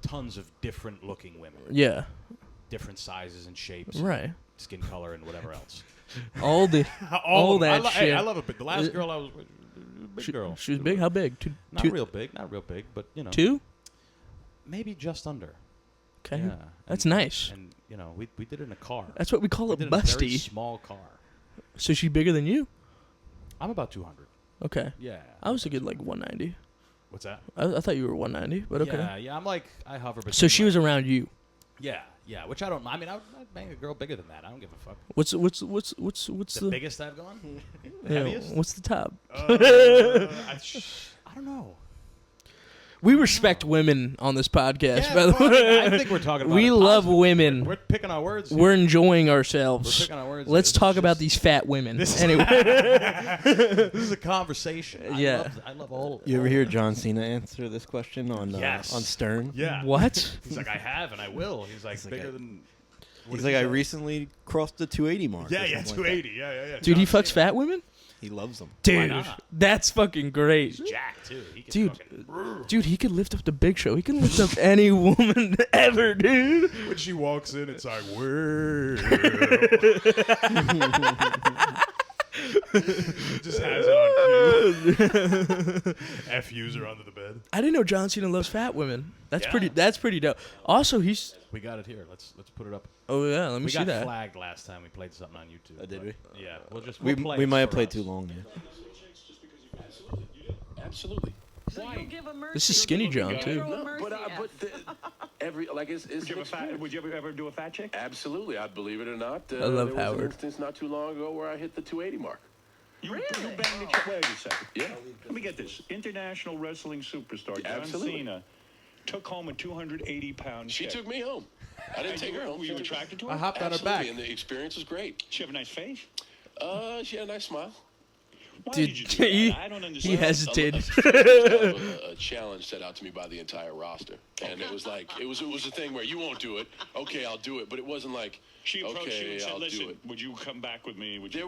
tons of different looking women, Yeah. different sizes and shapes, Right. skin color, and whatever else. All the All of them. that Hey, shit. I love a big. The last girl I was with, big girl. She was big. How big? Not real big, but you know, 2? maybe just under. Okay. Yeah, That's and, nice. And you know, we did it in a car. That's what we call we a did it in a very busty. small car. So she's bigger than you? I'm about 200. Okay. Yeah. I was a good like 190. What's that? I thought you were 190, but okay. Yeah. I'm like I hover between. So she was like- around you. Yeah. Which I don't. I mean, I'd bang a girl bigger than that. I don't give a fuck. What's The the biggest I've gone. yeah, Heaviest. what's the top? I don't know. We respect women on this podcast, Yeah, by the well, way. I think we're talking about. We it love positive. women. We're picking our words. We're here. enjoying We're ourselves. picking our words. Let's here. This talk is about just- these fat women. This- Anyway. This is a conversation. Yeah. I love all. You ever hear John Cena answer this question on Yes. on Stern? Yeah. What? He's like, I have and I will. He's like, He's like, bigger than. what He's did like, he I say? recently crossed the 280 mark. or Yeah, something like 280. Yeah. Dude, he John fucks Cena. fat women? that. He loves them. Dude, not? that's fucking great. He's jacked too. He can Dude, fucking- Dude, he could lift up the Big Show. He can lift up any woman ever, dude. when she walks in, it's like, well. Just has it on cue. FUs are under the bed. I didn't know John Cena loves fat women. That's Yeah. pretty. That's pretty dope. Also, he's. We got it here. Let's put it up. Oh yeah, let me We see got that. flagged last time we played something on YouTube. Did but we? Yeah, We, we'll play we it might have for played us. too long. Yeah. Absolutely. Why? This is Skinny John too. No, every like it's Would you ever do a fat chick? absolutely. I believe it or not. I love there was Howard. an instance not too long ago where I hit the 280 mark. You banged the chick. Wait a second. Yeah. Let me get this. International wrestling superstar John Absolutely. Cena took home a 280-pound She chick. took me home. I didn't take her home. Were She you took- attracted to her? I hopped on her Absolutely, back. and the experience was great. She have a nice face? She had a nice smile. Why Dude, did you do that? he- I don't he understand. hesitated. A challenge set out to me by the entire roster, and it was like it was a thing where you won't do it. Okay, I'll do it, but it wasn't like She approached you okay, and said, I'll do listen, it. would you come back with me? Would you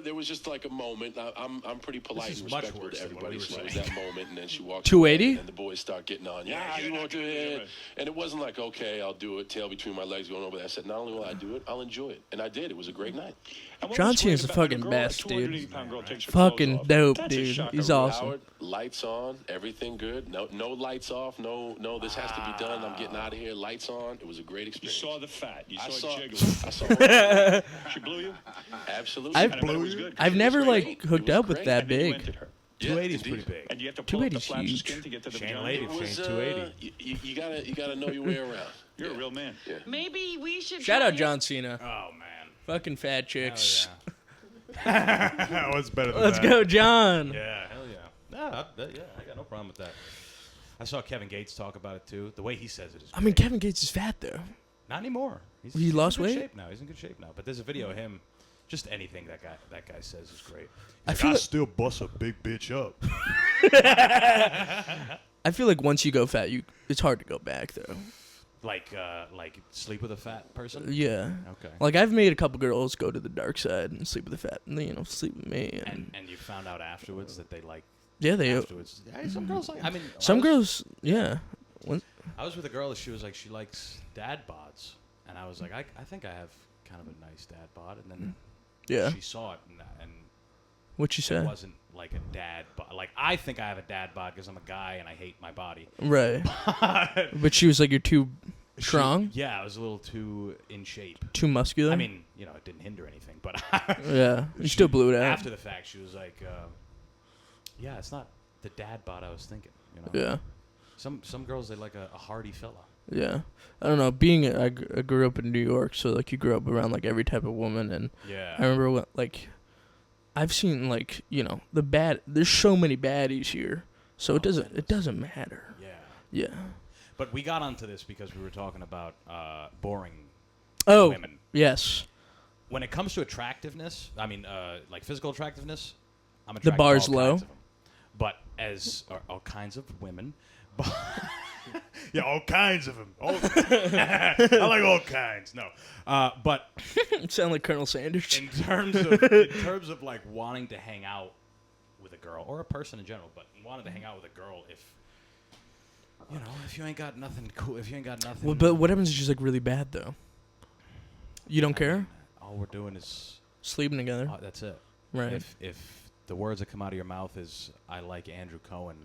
There was just like a moment. I'm pretty polite is and much respectful worse to than what everybody. we were So it was saying. that moment, and then she walked 280? away, and then the boys start getting on. Yeah, you're you not won't do gonna do it. it. And it wasn't like okay, I'll do it. Tail between my legs, going over there. I said, not only will I do it, I'll enjoy it, and I did. It was a great night. And what John was great Cena's the about when a fucking girl, best, a dude. 280-pound girl takes her Fucking clothes off, dope, that's a dude. shocker. He's awesome. Howard, lights on, everything good. No lights off. No, this has to be done. I'm getting out of here. Lights on. It was a great You experience. saw the fat. You I saw saw. it jiggling. I saw. She blew you? Absolutely. I've- And I bet it was good. I've It never was like great. hooked It was up with great. that And then you big. went to her. 280 is indeed. pretty big. And you have to pull up the 280's flaps of huge. skin to get to the Shane vagina. Lady. It was, Change 280. you gotta know your way around. You're a real man. Yeah. Maybe we should. Shout try out it. John Cena. Oh man. Fucking fat chicks. Hell yeah. What's better than Let's that? go, John. Yeah, hell yeah. I got no problem with that. I saw Kevin Gates talk about it too. The way he says it is. I mean, great. Kevin Gates is fat though. Not anymore. He lost in good weight? Shape now. He's in good shape now. But there's a video of him. Just anything that guy says is great. I feel like- still bust a big bitch up. I feel like once you go fat, it's hard to go back though. like sleep with a fat person. Yeah. Okay. Like I've made a couple girls go to the dark side and sleep with a fat, sleep with me. And you found out afterwards that they like Yeah, they. afterwards. Yeah, some girls like. I mean, Some I was, girls, yeah. I was with a girl. She was like, she likes dad bods, and I was like, I think I have kind of a nice dad bod, and then Yeah. she saw it, and What you it say? wasn't like a dad bod. Like I think I have a dad bod because I'm a guy and I hate my body. Right. But she was like, you're too strong, Yeah, I was a little too in shape. too muscular. I mean, it didn't hinder anything, but yeah. You still blew it out. after the fact, she was like, "Yeah, it's not the dad bod I was thinking." Yeah. Some girls, they like a hardy fella. Yeah. I don't know. I grew up in New York, so like you grew up around like every type of woman, and Yeah. I remember what like I've seen like the bad. There's so many baddies here, so it doesn't matter. Yeah. Yeah. But we got onto this because we were talking about boring Oh. women. Yes. When it comes to attractiveness, I mean, like physical attractiveness, I'm The attracted bar's to all low. kinds of them. But as all kinds of women, yeah, all kinds of them. I like all kinds. No, but Sound like Colonel Sanders. in terms of like wanting to hang out with a girl or a person in general, but wanting to hang out with a girl You know, if you ain't got nothing cool, if you ain't got nothing. Well, but what happens if she's like really bad though? You don't I care? mean, all we're doing is Sleeping together, that's it. right? If the words that come out of your mouth is "I like Andrew Cohen,"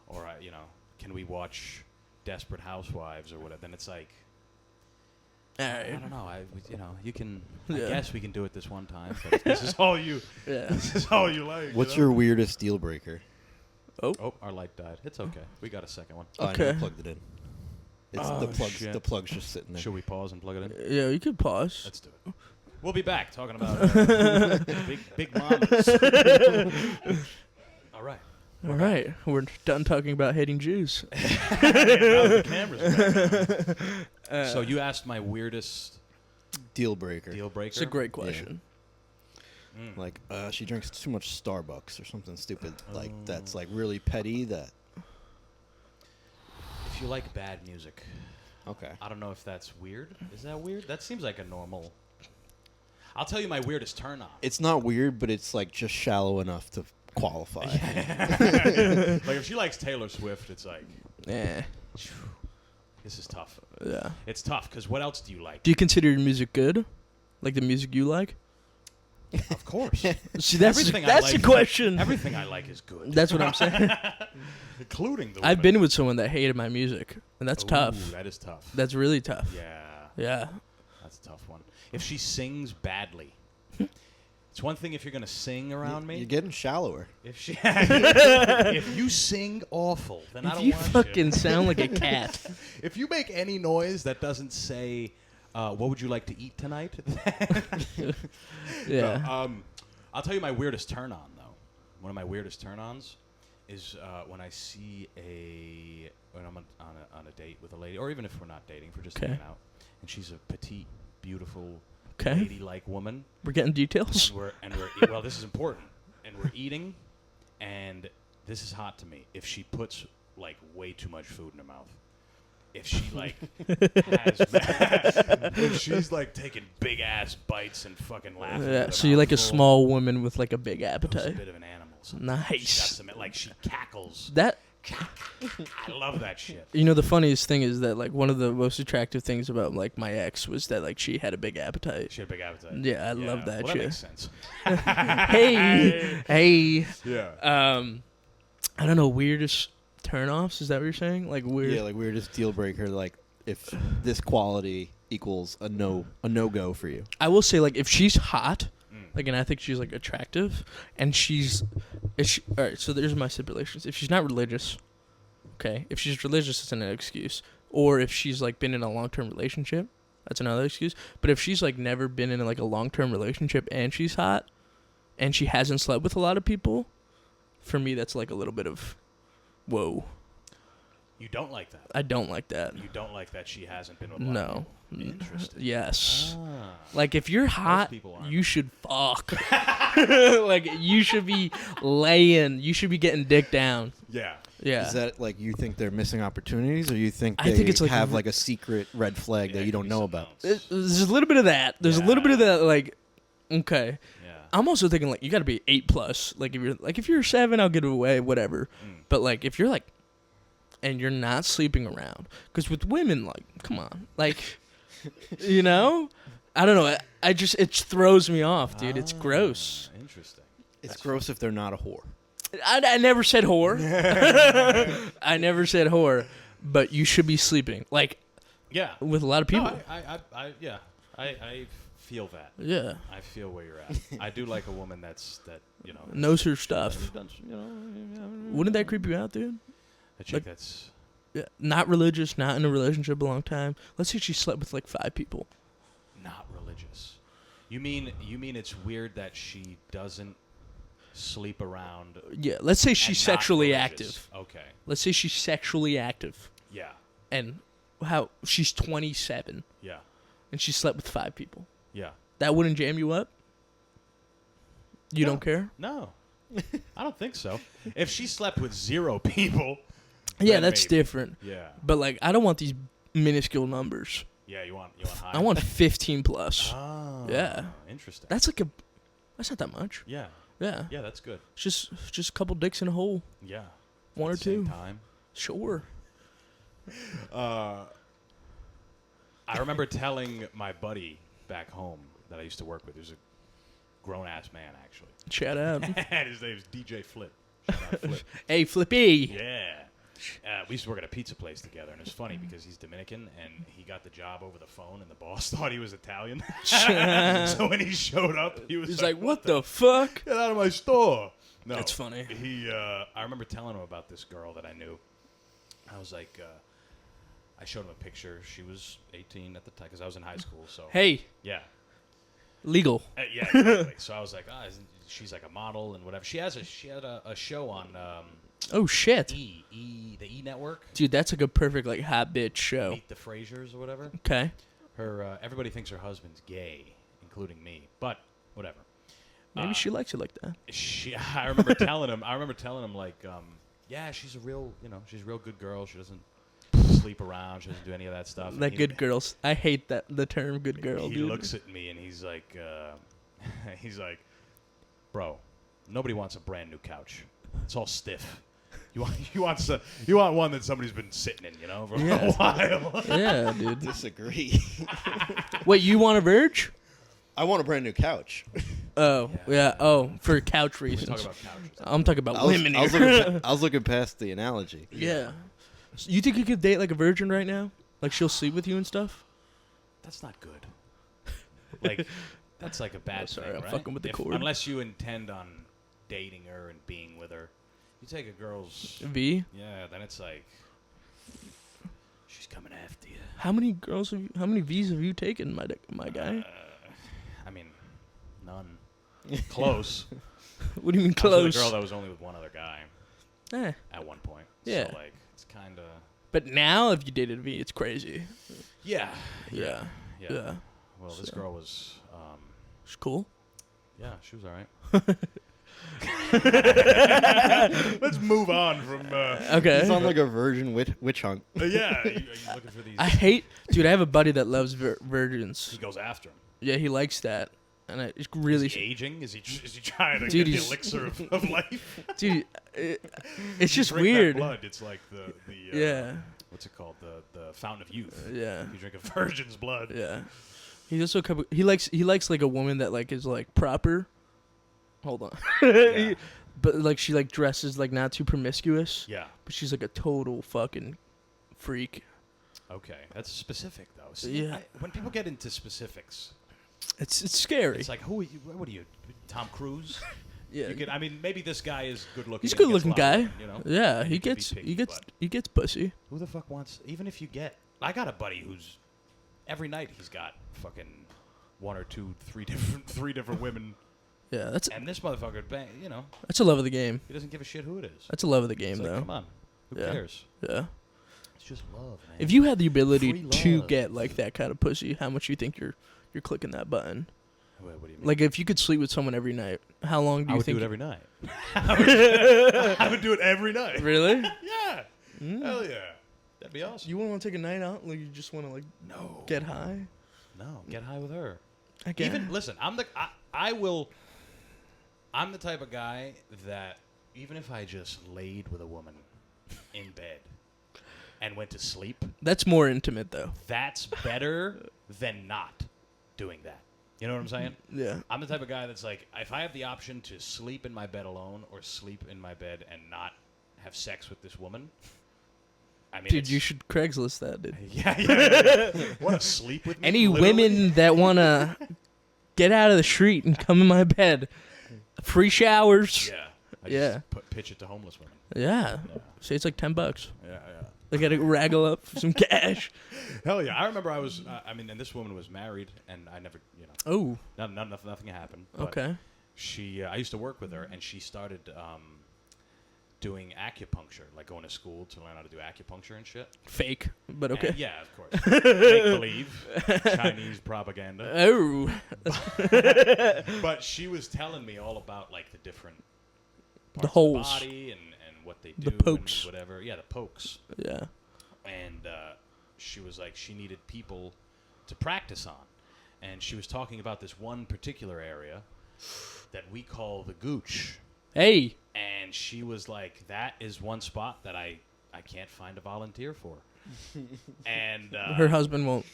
or can we watch Desperate Housewives or whatever? Then it's like. All I right. don't know. You can. I Yeah. guess we can do it this one time. But if this is all you. Yeah. This is all you like. What's you know? your weirdest deal breaker? Oh, our light died. It's okay. We got a second one. Oh, I Okay. never plugged it in. It's Oh, the plug's shit. the plug's just sitting there. Should we pause and plug it in? Yeah, you could pause. Let's do it. We'll be back talking about big mamas. All right. All right, we're done talking about hating Jews. Now the camera's back. So you asked my weirdest Deal breaker. deal breaker. It's a great question. Like she drinks too much Starbucks or something stupid like that's like really petty. That If you like bad music, okay. I don't know if that's weird. Is that weird? That seems like a normal. I'll tell you my weirdest turn on. It's not weird, but it's like just shallow enough to qualify. Like if she likes Taylor Swift, it's like Yeah. this is tough. Yeah. It's tough because what else do you like? Do you consider your music good? Like the music you like? Of course. See, that's Everything I that's the like- question. Everything I like is good. That's what I'm saying. Including the I've women. been with someone that hated my music, and that's Ooh, tough. That is tough. That's really tough. Yeah, Yeah. that's a tough one. If she sings badly, it's one thing if you're gonna sing around me. You're getting shallower. If she, if you sing awful, then I If don't you want fucking you. sound like a cat. If you make any noise that doesn't say, "What would you like to eat tonight?" Yeah. No, I'll tell you my weirdest turn on though. One of my weirdest turn ons is when I see when I'm on a date with a lady, or even if we're not dating, if we're just Okay. hanging out, and she's a petite, beautiful, Okay. ladylike woman, We're getting details. and we're well, this is important, and we're eating, and this is hot to me. If she puts like way too much food in her mouth. If she like has, if she's like taking big ass bites and fucking laughing. Yeah. with her So you mouth like a full, small woman with like a big who's a appetite. bit of an animal. Sometimes. Nice. She's got some, like she cackles. That I love that shit. you know the funniest thing is that like one of the most attractive things about like my ex was that like she had a big appetite. She had a big appetite. Yeah, I love that well, shit. That makes sense. Hey. Yeah. I don't know, weirdest turn-offs, is that what you're saying? Like weird. Yeah, like weirdest deal breaker. Like if this quality equals a no go for you. I will say, like, if she's hot, like, and I think she's like attractive, and all right. So there's my stipulations. If she's not religious, okay. If she's religious, it's an excuse. Or if she's like been in a long-term relationship, that's another excuse. But if she's like never been in like a long-term relationship and she's hot, and she hasn't slept with a lot of people, for me that's like a little bit of, whoa. You don't like that. I don't like that. You don't like that she hasn't been with a lot of No. people. Interesting. Yes. Ah. Like if you're hot, people aren't. you should fuck. Like you should be laying. You should be getting dick down. Yeah. Yeah. Is that like you think they're missing opportunities, or you think I they think it's like have a- like a secret red flag Yeah, that it you could don't be know something about? else. There's a little bit of that. There's a little bit of Yeah. that. Like, okay. Yeah. I'm also thinking like you got to be 8+. Like if you're 7, I'll give it away, whatever. But like if you're like, and you're not sleeping around, because with women, like, come on, like, you know, I don't know. I just it throws me off, dude. It's gross. Interesting. It's gross if they're not a whore. I never said whore. I never said whore, but you should be sleeping like Yeah. with a lot of people. No, I feel that. Yeah, I feel where you're at. I do like a woman that knows her stuff. done, Wouldn't that creep you out, dude? a chick like- that's Yeah, not religious, not in a relationship a long time. Let's say she slept with like 5 people. not religious. You mean it's weird that she doesn't sleep around? Yeah, let's say she's and not sexually religious. active. Okay. Let's say she's sexually active, Yeah. and how she's 27 Yeah. and she slept with 5 people. Yeah. That wouldn't jam you up? You No. don't care? No. I don't think so. If she slept with 0 people. Yeah, then that's maybe. different. Yeah. But like, I don't want these minuscule numbers. Yeah, you want high. I want 15+. Oh. Yeah. Interesting. That's not that much. Yeah. Yeah. Yeah, that's good. It's just a couple dicks in a hole. Yeah. One or At the same two. time. Sure. I remember telling my buddy back home that I used to work with. He was a grown-ass man, actually. Shout out. And his name's DJ Flip. Shout out Flip. Hey, Flippy. Yeah. We used to work at a pizza place together, and it's funny because he's Dominican, and he got the job over the phone, and the boss thought he was Italian. So when he showed up, He's like, what the fuck? Get out of my store. No, That's funny. I remember telling him about this girl that I knew. I was like, I showed him a picture. She was 18 at the time because I was in high school. So Hey, yeah, legal. yeah, exactly. So I was like, she's like a model and whatever. She had a show on Oh, shit. the E Network. Dude, that's like a perfect, like, hot bitch show. Meet the Frasers or whatever. Okay. Her everybody thinks her husband's gay, including me. But whatever. Maybe she likes it like that. I remember telling him. Like, yeah, she's a real good girl. She doesn't sleep around. She doesn't do any of that stuff. That good girls. I hate the term good girl, He dude. looks at me and he's like, bro, nobody wants a brand new couch. It's all stiff. You want one that somebody's been sitting in, for Yeah. a while. Yeah, dude. Disagree. Wait, you want a Verge? I want a brand new couch. Oh, yeah. Oh, for couch We reasons. talk about couches. I'm talking about women here. I was looking past the analogy. Yeah. So you think you could date like a virgin right now? Like she'll sleep with you and stuff? That's not good. Like, that's like a bad Sorry, thing, I'm right? fucking with the cord. Unless you intend on dating her and being with her. You take a girl's... V? Yeah, then it's like... She's coming after you. How many V's have you taken, my guy? I mean, none. Close. What do you mean I was with close? a girl that was only with one other guy Eh. at one point. Yeah. So, like, it's kind of... But now if you dated V, it's crazy. Yeah. Yeah. Yeah. Well, this So. girl was... It's cool. yeah, she was all right. Let's move on from... Okay. He's on like a virgin witch hunt. yeah, are you looking for these... Dude, I have a buddy that loves virgins. He goes after him. Yeah, he likes that. And it's really... Is he aging? Is he trying to Dude, get the he's- elixir of life? Dude, it's You just drink that weird. blood. It's like the Yeah. what's it called? The fountain of youth. Yeah. You drink a virgin's blood. Yeah. He's also he likes like a woman that like is like proper. Hold on. Yeah. But like she like dresses like not too promiscuous. Yeah. But she's like a total fucking freak. Okay, that's specific though. See, Yeah. when people get into specifics, It's scary. it's like, who are you? What are you? Tom Cruise? yeah. You could. I mean, maybe this guy is good looking. He's a and good gets looking lot of guy. women, Yeah, You he could be gets picky, but he gets pussy. who the fuck wants? Even if you get, I got a buddy who's every night he's got fucking one or two, three different women, Yeah, that's and this motherfucker, bang, that's a love of the game. he doesn't give a shit who it is. That's a love of the game It's like, though. come on, who Yeah. cares? Yeah. It's just love, man. If you had the ability Free to love. get like that kind of pussy, how much you think you're clicking that button? What do you mean? Like if you could sleep with someone every night, how long do I you would think? do it every night. I would do it every night. Really? Yeah. Hell yeah. That'd be awesome. You wouldn't want to take a night out? Like you just want to like No. get high? No. Get high with her. I guess. Even listen. I'm the type of guy that even if I just laid with a woman in bed and went to sleep, That's more intimate though. that's better than not doing that. You know what I'm saying? Yeah. I'm the type of guy that's like, if I have the option to sleep in my bed alone or sleep in my bed and not have sex with this woman, I mean, Dude, you should Craigslist that, dude. Yeah. Want to sleep with me? Any literally? women that want to get out of the street and come in my bed, free showers. Yeah. I Yeah. just pitch it to homeless women. Yeah. Yeah. Say it's like $10. Yeah. They got to raggle up some cash. Hell yeah. I remember I was, and this woman was married, and I never, Oh, nothing happened. But okay. I used to work with her, and she started doing acupuncture, like going to school to learn how to do acupuncture and shit. Fake, but okay. And, yeah, of course. Make believe. Chinese propaganda. Oh. But she was telling me all about, like, the different parts The of holes. the body and what they do. The pokes. And whatever. Yeah, the pokes. Yeah. And she was like, she needed people to practice on. And she was talking about this one particular area that we call the gooch. Hey. And she was like, that is one spot that I can't find a volunteer for. And Her husband won't.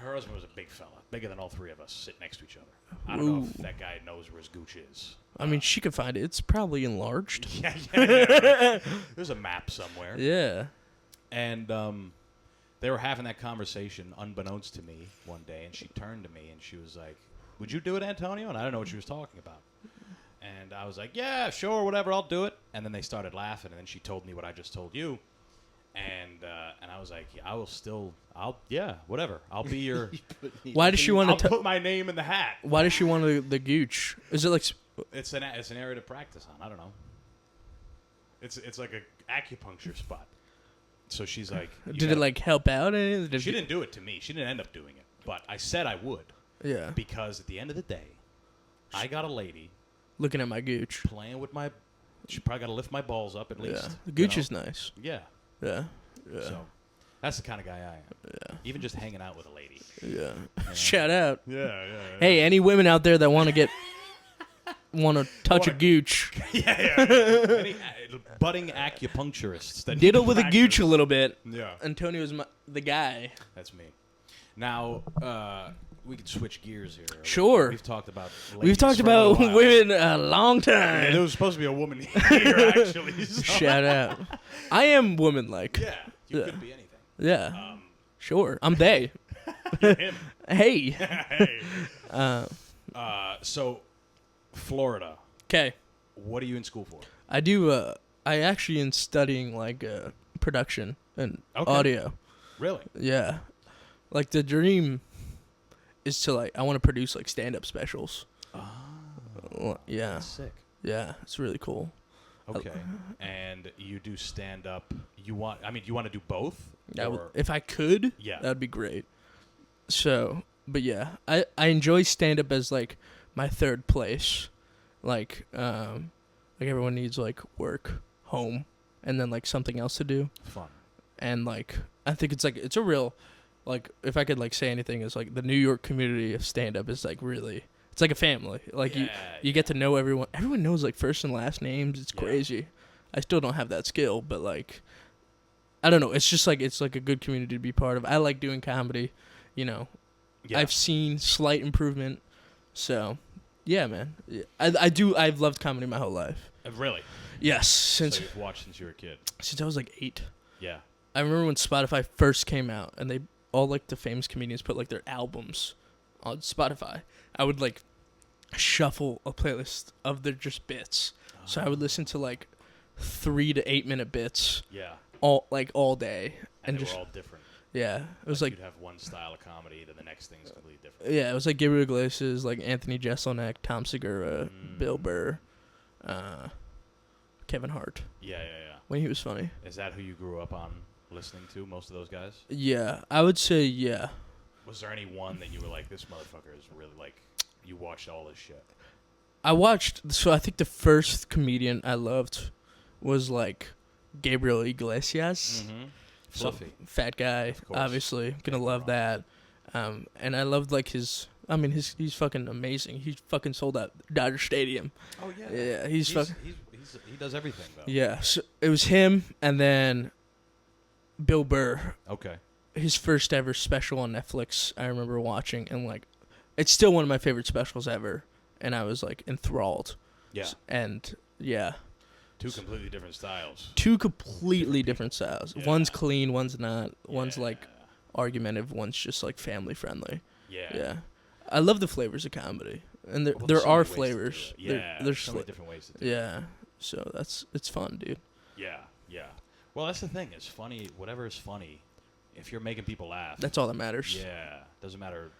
her husband was a big fella, bigger than all three of us, sitting next to each other. I don't know if Ooh. that guy knows where his gooch is. I mean, she could find it. It's probably enlarged. Yeah, right. There's a map somewhere. Yeah. And they were having that conversation unbeknownst to me one day, and she turned to me and she was like, "Would you do it, Antonio?" And I don't know what she was talking about. And I was like, "Yeah, sure, whatever, I'll do it." And then they started laughing, and then she told me what I just told you. And I was like, yeah, whatever. I'll be your. Why does she want I'll to? put my name in the hat. Why does she want the gooch? Is it like? It's an area to practice on. I don't know. It's like a acupuncture spot. So she's like, Did it like help out? She didn't do it to me. She didn't end up doing it. But I said I would. Yeah. Because at the end of the day, I got a lady Looking at my gooch. playing with my. She probably got to lift my balls up at least. Yeah. The gooch you is nice. know? Yeah. Yeah. Yeah. So that's the kind of guy I am. Yeah. Even just hanging out with a lady. Yeah. Shout out. Yeah. Hey, any women out there that want to touch a gooch, yeah. Any budding acupuncturists that diddle need with a practice. gooch a little bit. Yeah. Antonio's the guy. That's me. Now, we could switch gears here. Sure. We've talked about We've ladies talked for a about little while. women a long Yeah, time. there was supposed to be a woman here, actually. So. Shout out. I am woman-like. Yeah, you Yeah. could be anything. Yeah. Sure. I'm they. Him. Hey. Hey. So, Florida. Okay. What are you in school for? I do. I actually am studying like production and Okay. audio. Really? Yeah. Like the dream is to like I want to produce like stand-up specials. Yeah. That's sick. Yeah. It's really cool. Okay. And you do stand up. You want to do both? If I could, Yeah. that'd be great. So, but yeah, I enjoy stand-up as like my third place. Like everyone needs like work, home, and then like something else to do. Fun. And like I think it's a real, like if I could like say anything, is like the New York community of stand-up is like really, it's like a family. Like you get to know everyone. Everyone knows like first and last names. It's Yeah. crazy. I still don't have that skill, but like I don't know. It's just like it's like a good community to be part of. I like doing comedy. You know, Yeah. I've seen slight improvement. So, yeah, man. Yeah. I've loved comedy my whole life. Really? Yes, So since you've watched since you were a kid. I was like 8. Yeah. I remember when Spotify first came out, and they all like the famous comedians put like their albums on Spotify. I would like shuffle a playlist of their just bits. So I would listen to like 3 to 8 minute bits Yeah. all day, And they just were all different. yeah. It was like you'd have one style of comedy, then the next thing's completely different. yeah, it was like Gabriel Iglesias, like Anthony Jeselnik, Tom Segura, Mm. Bill Burr, Kevin Hart Yeah. when he was funny. Is that who you grew up on listening to? Most of those guys? Yeah, I would say yeah. Was there any one that you were like, this motherfucker is really like, you watched all this shit? I watched. So I think the first comedian I loved was like Gabriel Iglesias. Mm-hmm. So, Fluffy. fat guy, course. obviously gonna love that. And I loved like his. I mean, he's fucking amazing. He fucking sold out Dodger Stadium. Oh yeah. Yeah, he does everything though. Yeah, so it was him, and then Bill Burr. Okay. His first ever special on Netflix. I remember watching, and like, it's still one of my favorite specials ever. And I was like enthralled. Yeah. And yeah, Two completely different styles. two completely different styles. Yeah. One's clean, one's not. One's Yeah. like argumentative, one's just like family friendly. Yeah. Yeah. I love the flavors of comedy, and there Well, there there's so are many ways to do flavors. it. Yeah. There's so many different ways to do it. yeah. So it's fun, dude. Yeah. Well, that's the thing. It's funny. Whatever is funny, if you're making people laugh. That's all that matters. Yeah. Doesn't matter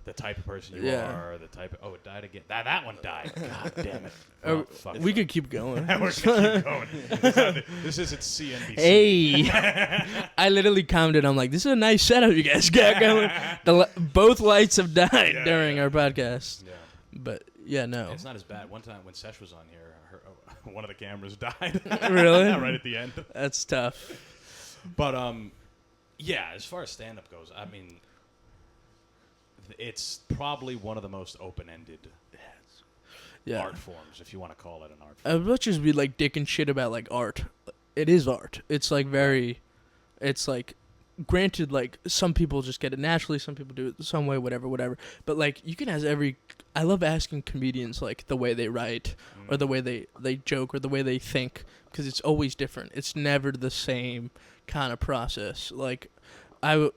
the type of person you Yeah. are, the type of... Oh, it died again. That one died. God damn it. Oh, Oh, fuck. we could keep going. We're going to keep going. This isn't CNBC. Hey, I literally commented. I'm like, this is a nice setup you guys got going. Both lights have died Yeah, during yeah. our podcast. Yeah. But yeah, no. It's not as bad. One time when Sesh was on here, one of the cameras died. Really? Right at the end. That's tough. But yeah. As far as stand-up goes, I mean, it's probably one of the most open-ended Yeah. art forms, if you want to call it an art form. As much as we like dick and shit about like art, it is art. It's like very, it's like, granted, like some people just get it naturally, some people do it some way, whatever. But like you can ask I love asking comedians like the way they write or the way they joke or the way they think, because it's always different. It's never the same kind of process. Like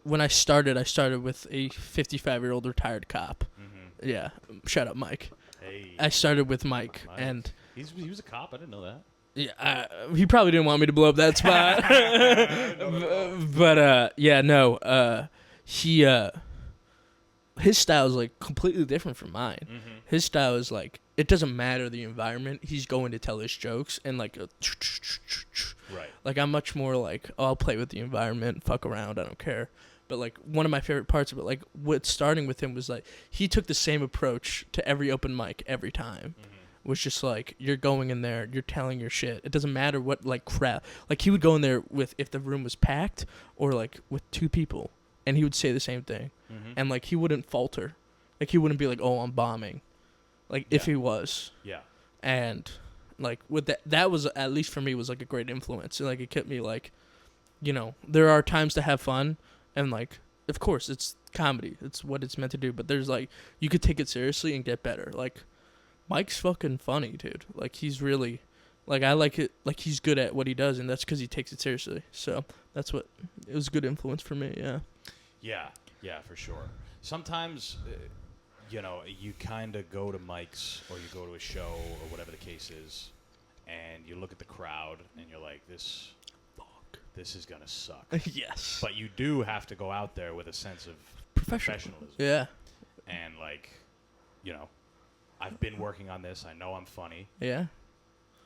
when I started with a 55-year-old retired cop. Mm-hmm. Yeah, shout out Mike. Hey. I started with Mike. And he was a cop. I didn't know that. yeah, he probably didn't want me to blow up that spot. But yeah, no. He his style is like completely different from mine. Mm-hmm. His style is like, it doesn't matter the environment. He's going to tell his jokes and like Right. like I'm much more like, oh, I'll play with the environment, fuck around, I don't care. But like one of my favorite parts of it, like what starting with him was like he took the same approach to every open mic every time. Mm-hmm. Was just like, you're going in there, you're telling your shit. It doesn't matter what like crap. Like he would go in there with, if the room was packed or like with 2 people, and he would say the same thing, and like he wouldn't falter, like he wouldn't be like, oh, I'm bombing, like if he was. Yeah. And like with that was, at least for me, was like a great influence. And like it kept me like, you know, there are times to have fun, and like of course it's comedy, it's what it's meant to do. But there's like, you could take it seriously and get better. Like Mike's fucking funny, dude. Like he's really, like I like it. Like he's good at what he does, and that's because he takes it seriously. So that's what, it was a good influence for me. Yeah. Yeah, for sure. Sometimes, you know, you kind of go to Mike's or you go to a show or whatever the case is, and you look at the crowd and you're like, this is gonna suck. Yes. But you do have to go out there with a sense of professionalism. Yeah. And like, you know, I've been working on this. I know I'm funny. Yeah.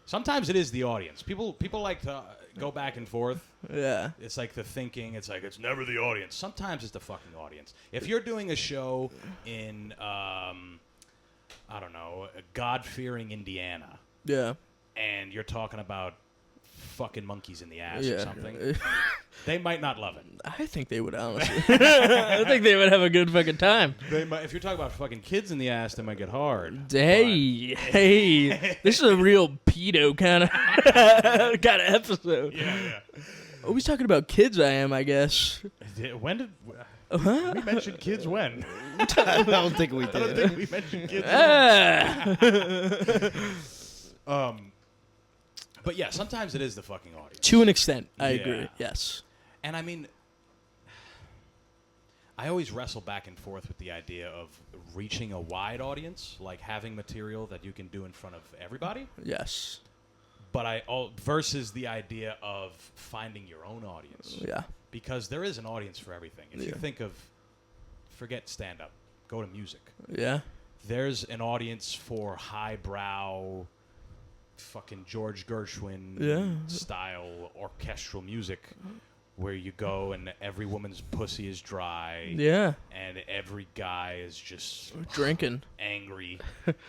Sometimes it is the audience. People like to go back and forth. Yeah. It's like the thinking. It's like, it's never the audience. Sometimes it's the fucking audience. If you're doing a show in, I don't know, God-fearing Indiana, Yeah. and you're talking about fucking monkeys in the ass or something, they might not love it. I think they would, honestly. I think they would have a good fucking time. They might, if you're talking about fucking kids in the ass, they might get hard. Hey, this is a real pedo kind of episode. Yeah. Always talking about kids, I guess. When did Huh? we mention kids? When? I don't think we I don't did. think we mentioned kids. But yeah, sometimes it is the fucking audience. To an extent, I Yeah. agree. Yes. And I mean, I always wrestle back and forth with the idea of reaching a wide audience, like having material that you can do in front of everybody. Yes. But versus the idea of finding your own audience. Yeah. Because there is an audience for everything. If you think of, forget stand-up, go to music. Yeah. There's an audience for highbrow, fucking George Gershwin style orchestral music, where you go and every woman's pussy is dry. Yeah. And every guy is just Drinking. angry,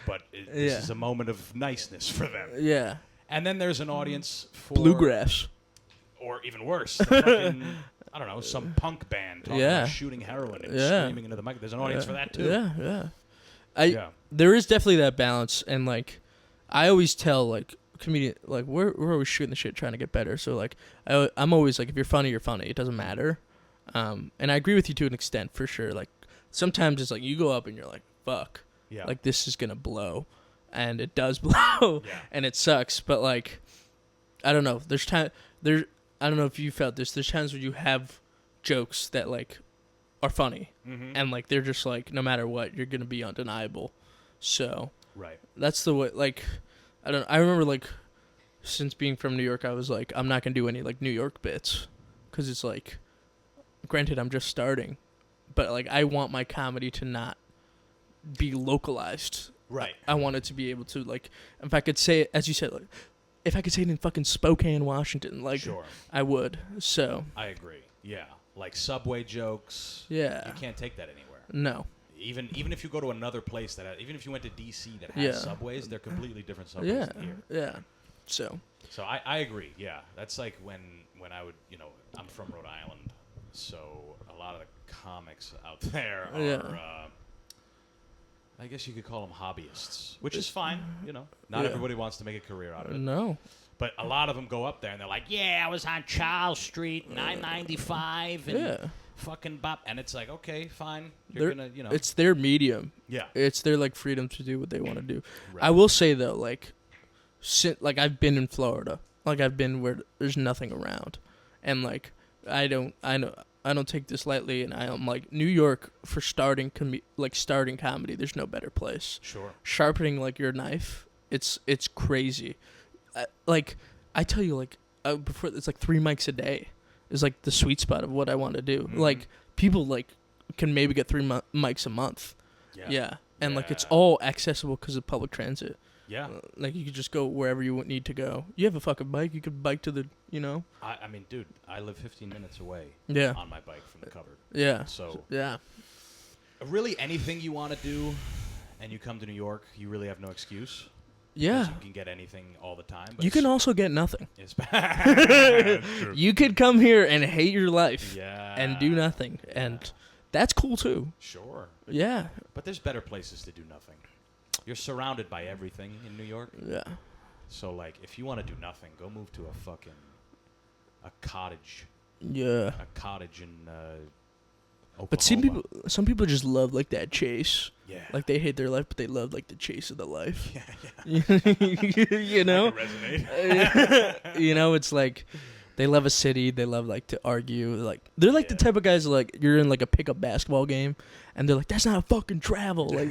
but this is a moment of niceness for them. Yeah. And then there's an audience for Bluegrass. or even worse, the fucking, I don't know, some punk band talking about shooting heroin and screaming into the mic. There's an audience for that too. Yeah. There is definitely that balance, and like, I always tell like comedian, like we're always shooting the shit, trying to get better. So like, I'm always like, if you're funny, you're funny. It doesn't matter. And I agree with you to an extent, for sure. Like sometimes it's like you go up and you're like, fuck, like this is gonna blow, and it does blow, and it sucks. But like, I don't know. I don't know if you felt this. There's times where you have jokes that like are funny, and like they're just like, no matter what, you're gonna be undeniable. So that's the way. Like, I remember like, since being from New York, I was like, I'm not gonna do any like New York bits, because it's like, granted, I'm just starting, but like I want my comedy to not be localized. Right. I want it to be able to, like, if I could say it, as you said, like, if I could say it in fucking Spokane, Washington, like, I would. So I agree. Yeah. Like subway jokes. Yeah. You can't take that anywhere. No. Even if you go to another place even if you went to DC that has subways, they're completely different subways than here. Yeah. So I agree. Yeah. That's like when I would, I'm from Rhode Island, so a lot of the comics out there are I guess you could call them hobbyists, which is fine. You know, not everybody wants to make a career out of it. No. But a lot of them go up there and they're like, "Yeah, I was on Charles Street, 995, and fucking bop." And it's like, okay, fine. You're gonna, you know, It's their medium. yeah, It's their like freedom to do what they want to do. Right. I will say though, like I've been in Florida. Like I've been where there's nothing around. And like I don't take this lightly, and I'm like, New York for starting comedy, there's no better place. sure. Sharpening like your knife, it's crazy. Like I tell you, like before, it's like 3 mics a day is like the sweet spot of what I want to do. Mhm. Like people like can maybe get 3 mics a month. Yeah. And like it's Yeah. all accessible because of public transit. Yeah. Like you could just go wherever you need to go. You have a fucking bike, you could bike to the, I mean, dude, I live 15 minutes away Yeah. on my bike from the cupboard. Yeah. So Yeah. really anything you want to do and you come to New York, you really have no excuse. 'Cause Yeah. You can get anything all the time. But You can also get nothing. It's true. You could come here and hate your life Yeah. and do nothing. And that's cool too. Sure. Yeah. But there's better places to do nothing. You're surrounded by everything in New York. Yeah. So, like, if you want to do nothing, go move to a cottage. Yeah. A cottage in Oklahoma. But some people just love like that chase. Yeah. Like they hate their life, but they love like the chase of the life. Yeah, You know? I can resonate. You know, it's like they love a city. They love like to argue. Like they're like the type of guys like you're in like a pickup basketball game, and they're like, "That's not a fucking travel." Like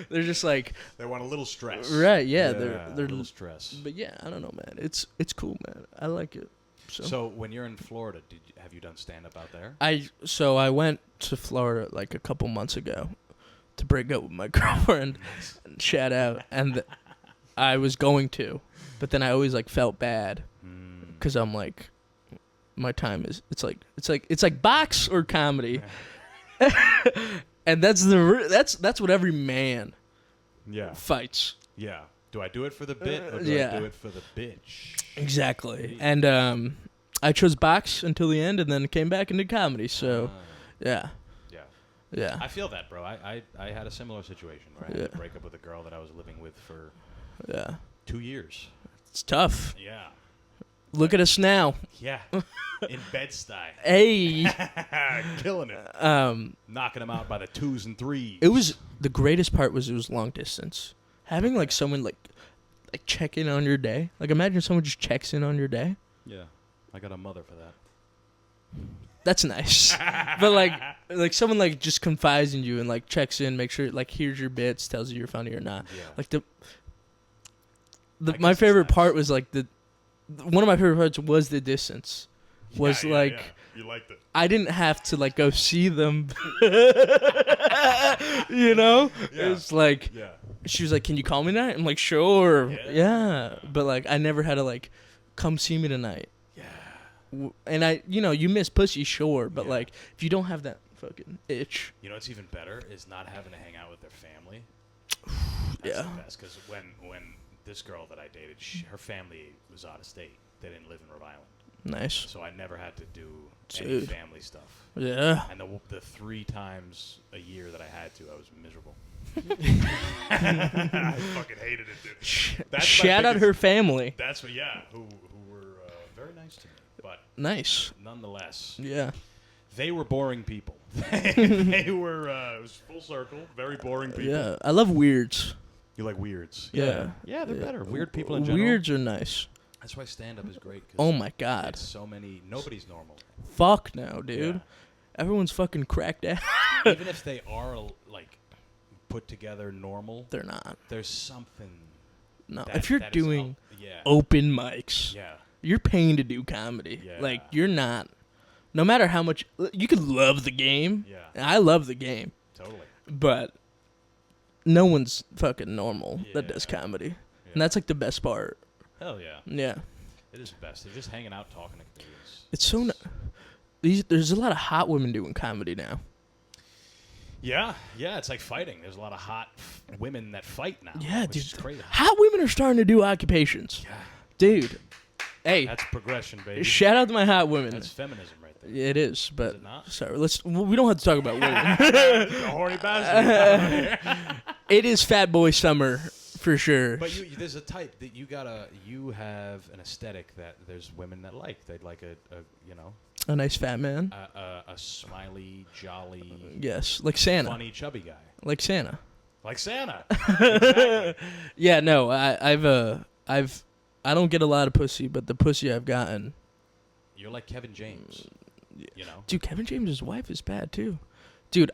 they're just like They want a little stress. right, yeah. a They're little stress. But yeah, I don't know, man. It's cool, man. I like it. So when you're in Florida, have you done stand up out there? I went to Florida like a couple months ago to break up with my girlfriend. Shout out, and I was going to, but then I always like felt bad because I'm like, my time is it's like box or comedy, and that's what every man Yeah. fights. Yeah. Do I do it for the bit or do yeah. I do it for the bitch? Exactly, and I chose box until the end, and then came back and did comedy. So, yeah. Yeah. Yeah. I feel that, bro. I had a similar situation where I had to break up with a girl that I was living with for 2 years. It's tough. Yeah. Look at us now. Yeah. In Bed-Stuy. Hey. Killing it. Knocking them out by the 2s and 3s. It was the greatest part was it was long distance. Having like someone like check in on your day. Like imagine someone just checks in on your day. Yeah. I got a mother for that. That's nice. But like someone like just confides in you and like checks in, make sure like hears your bits, tells you you're funny or not. Yeah. Like I my guess favorite it's nice. part was like one of my favorite parts was the distance. Was like You liked it. I didn't have to like go see them. You know? Yeah. It's like Yeah. she was like, "Can you call me tonight?" I'm like, "Sure." Yeah. Yeah. But like I never had to like come see me tonight. Yeah. And you miss pussy, sure, but Yeah. like if you don't have that fucking itch. You know what's even better is not having to hang out with their family. That's Yeah. the best because when this girl that I dated, her family was out of state. They didn't live in Rhode Island, Nice. so I never had to do any Dude. family stuff. Yeah. And the 3 times a year that I had to, I was miserable. I fucking hated it, dude. That's my Shout out biggest- her family. That's what, yeah, who were very nice to me, but Nice. nonetheless, Yeah. they were boring people. They were. It was full circle. Very boring people. Yeah. I love weirds. You like weirds? Yeah. Yeah, they're better. Weird people in general. Weirds are nice. That's why stand-up is great. 'Cause Oh my god. it's so many. Nobody's normal. Fuck no, dude. Yeah. Everyone's fucking cracked out. Even if they are like put together normal, They're not. there's something. No. That, If you're that is doing yeah, open mics, yeah, you're paying to do comedy. Yeah. Like you're not. No matter how much you could love the game. yeah, And I love the game, totally. but no one's fucking normal that Yeah. does comedy. Yeah. And that's like the best part. Hell yeah, Yeah. it is the best. They're just hanging out, talking to comedians. It's so there's a lot of hot women doing comedy now. Yeah, yeah. It's like fighting. There's a lot of hot women that fight now. Yeah, which dude. is crazy. Hot women are starting to do occupations. Yeah, Dude. Hey, that's progression, baby. shout out to my hot women. That's feminism right It is, but it not? sorry. We don't have to talk about women. A horny bastard. It is fat boy summer for sure. But there's a type that you have an aesthetic that there's women that like. They'd like A nice fat man. a smiley, jolly, Yes, like Santa. funny, chubby guy. Like Santa. Like Santa. Exactly. Yeah, no, I don't get a lot of pussy, but the pussy I've gotten. You're like Kevin James. You know? Dude, Kevin James' wife is bad too. Dude,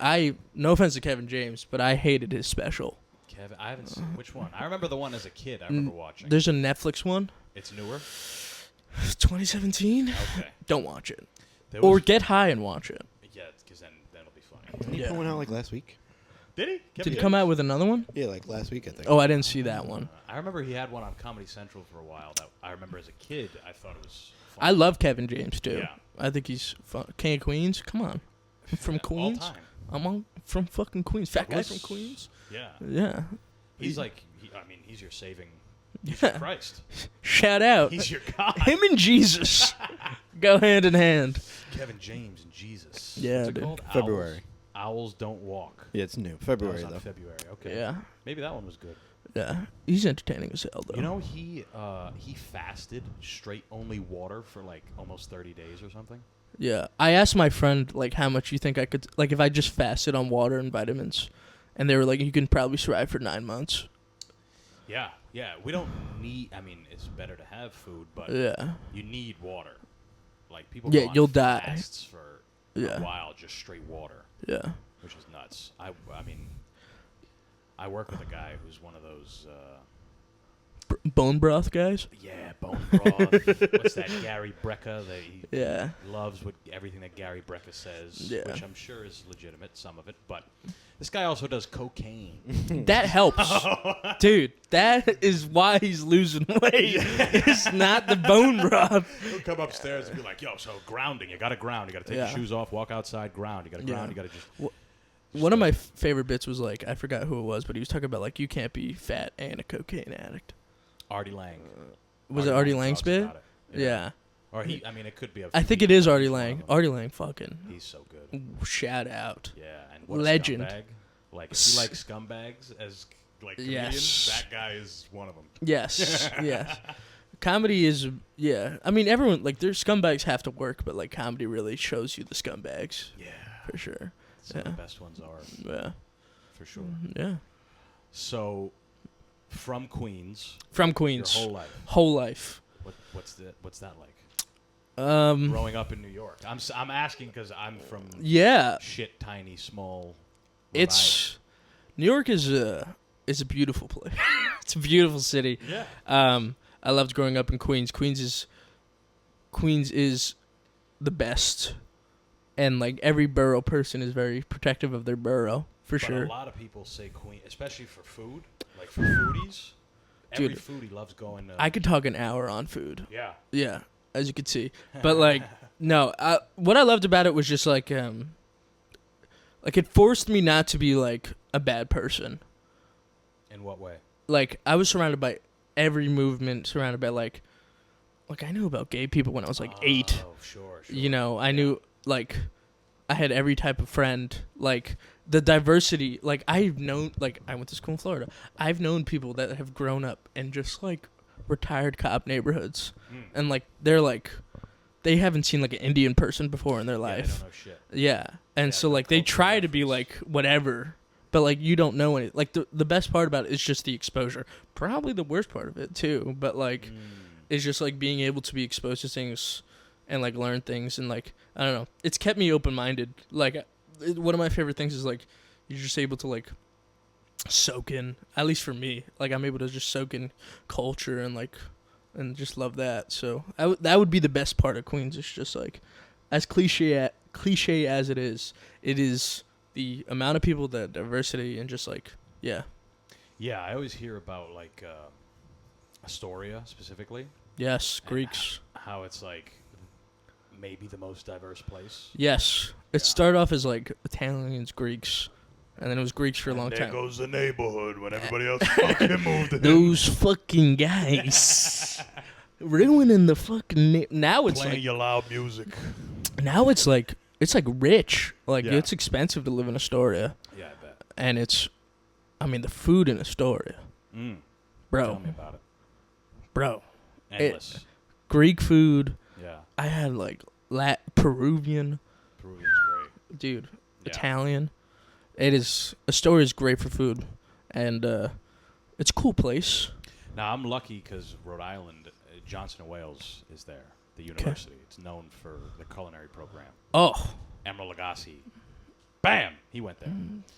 no offense to Kevin James, but I hated his special. Kevin, I haven't seen which one. I remember the one as a kid. I remember watching. There's a Netflix one. It's newer. 2017. Okay. Don't watch it. There Or was- get high and watch it. yeah, because then that'll be funny. Didn't he Yeah. put one out like last week? Did he? Did he come out with another one? Yeah, like last week, I think. Oh, I didn't see that one. I remember he had one on Comedy Central for a while. That I remember as a kid. I thought it was. Fun. I love Kevin James too. Yeah. I think he's fun. King of Queens. Come on, I'm from Queens. All time. I'm from fucking Queens. Fat guy Was- from Queens. Yeah. Yeah. He's like. He's your saving. He's your Yeah. Christ. Shout out. He's your God. Him and Jesus go hand in hand. Kevin James and Jesus. Yeah, What's it dude. called? February. Owls don't walk. Yeah, it's new. That February, was on though. February. Okay. Yeah. Maybe that one was good. Yeah. He's entertaining as hell though. You know, he fasted straight only water for like almost 30 days or something. Yeah. I asked my friend like how much you think I could like if I just fasted on water and vitamins, and they were like you can probably survive for 9 months. Yeah, yeah. We don't need. I mean, it's better to have food, but Yeah. you need water. Like people. Yeah, go on you'll die. fasts for Yeah. a while, just straight water, Yeah. which is nuts. I mean, I work with a guy who's one of those. Bone broth guys. Yeah, bone broth. What's that? Gary Brecka. He Yeah. loves everything that Gary Brecka says, Yeah. which I'm sure is legitimate, some of it. But this guy also does cocaine. That helps. Dude, that is why he's losing weight. It's not the bone broth. He'll come upstairs and be like, yo, so grounding. You got to ground. You got to take Yeah. your shoes off, walk outside, ground. You got to ground. Yeah. You got to just... One of my favorite bits was like, I forgot who it was, but he was talking about like, you can't be fat and a cocaine addict. Artie Lang. Was it Artie Lang's talks bit? about it. Yeah. Or it could be. I think it is Artie Lang. Artie Lang fucking He's so good. shout out. Yeah. And what a Legend. scumbag. Like, if you like scumbags as like comedians, Yes. that guy is one of them. Yes. Yes. Comedy is, yeah. I mean, everyone, like, their scumbags have to work, but, like, comedy really shows you the scumbags. Yeah. For sure. Some of Yeah. the best ones are, Yeah. for sure. Yeah. So, from Queens, From your Queens. whole life, Whole life. what's that like? Um, Growing up in New York. I'm asking because I'm from yeah. shit, tiny, small. It's New York is a beautiful place. It's a beautiful city. Yeah. I loved growing up in Queens. Queens is the best, and like every borough person is very protective of their borough for But sure. a lot of people say Queens, especially for food, like for foodies. Every Dude, foodie loves going to. I could talk an hour on food. Yeah. Yeah, as you could see, but like no, what I loved about it was just like it forced me not to be like a bad person. In what way? Like I was surrounded by every movement, surrounded by like I knew about gay people when I was like 8. Oh, sure. You know, I knew like I had every type of friend. Like the diversity, like I've known, like I went to school in Florida. I've known people that have grown up in just like retired cop neighborhoods, and like they're like they haven't seen like an Indian person before in their Yeah, they life. don't know shit. Yeah, and Yeah, so no like they cultural try to be reference. like whatever, but like you don't know any. Like the best part about it is just the exposure. Probably the worst part of it too, but like is just like being able to be exposed to things and like learn things, and like I don't know, it's kept me open minded. Like one of my favorite things is like you're just able to like soak in. At least for me, like I'm able to just soak in culture and like and just love that. So that would be the best part of Queens. It's just like as cliche as it is the amount of people, the diversity, and just like yeah. Yeah, I always hear about like Astoria specifically. Yes, Greeks. How it's like maybe the most diverse place. Yes. It Yeah. started off as like Italians, Greeks, and then it was Greeks for a long there time. goes the neighborhood when everybody else fucking moved in. Those fucking guys ruining the fucking. Now it's Playing like your loud music. Now it's like rich. Like Yeah. it's expensive to live in Astoria, Yeah, I bet. and the food in Astoria, Tell bro, me about it. bro. Endless. Greek food. Yeah. I had like Peruvian, Peruvian's great. dude. Yeah. Italian. Astoria is great for food, and it's a cool place. Now, I'm lucky because Rhode Island, Johnson & Wales is there, the university. It's known for the culinary program. Oh, Emeril Lagasse. Bam! He went there.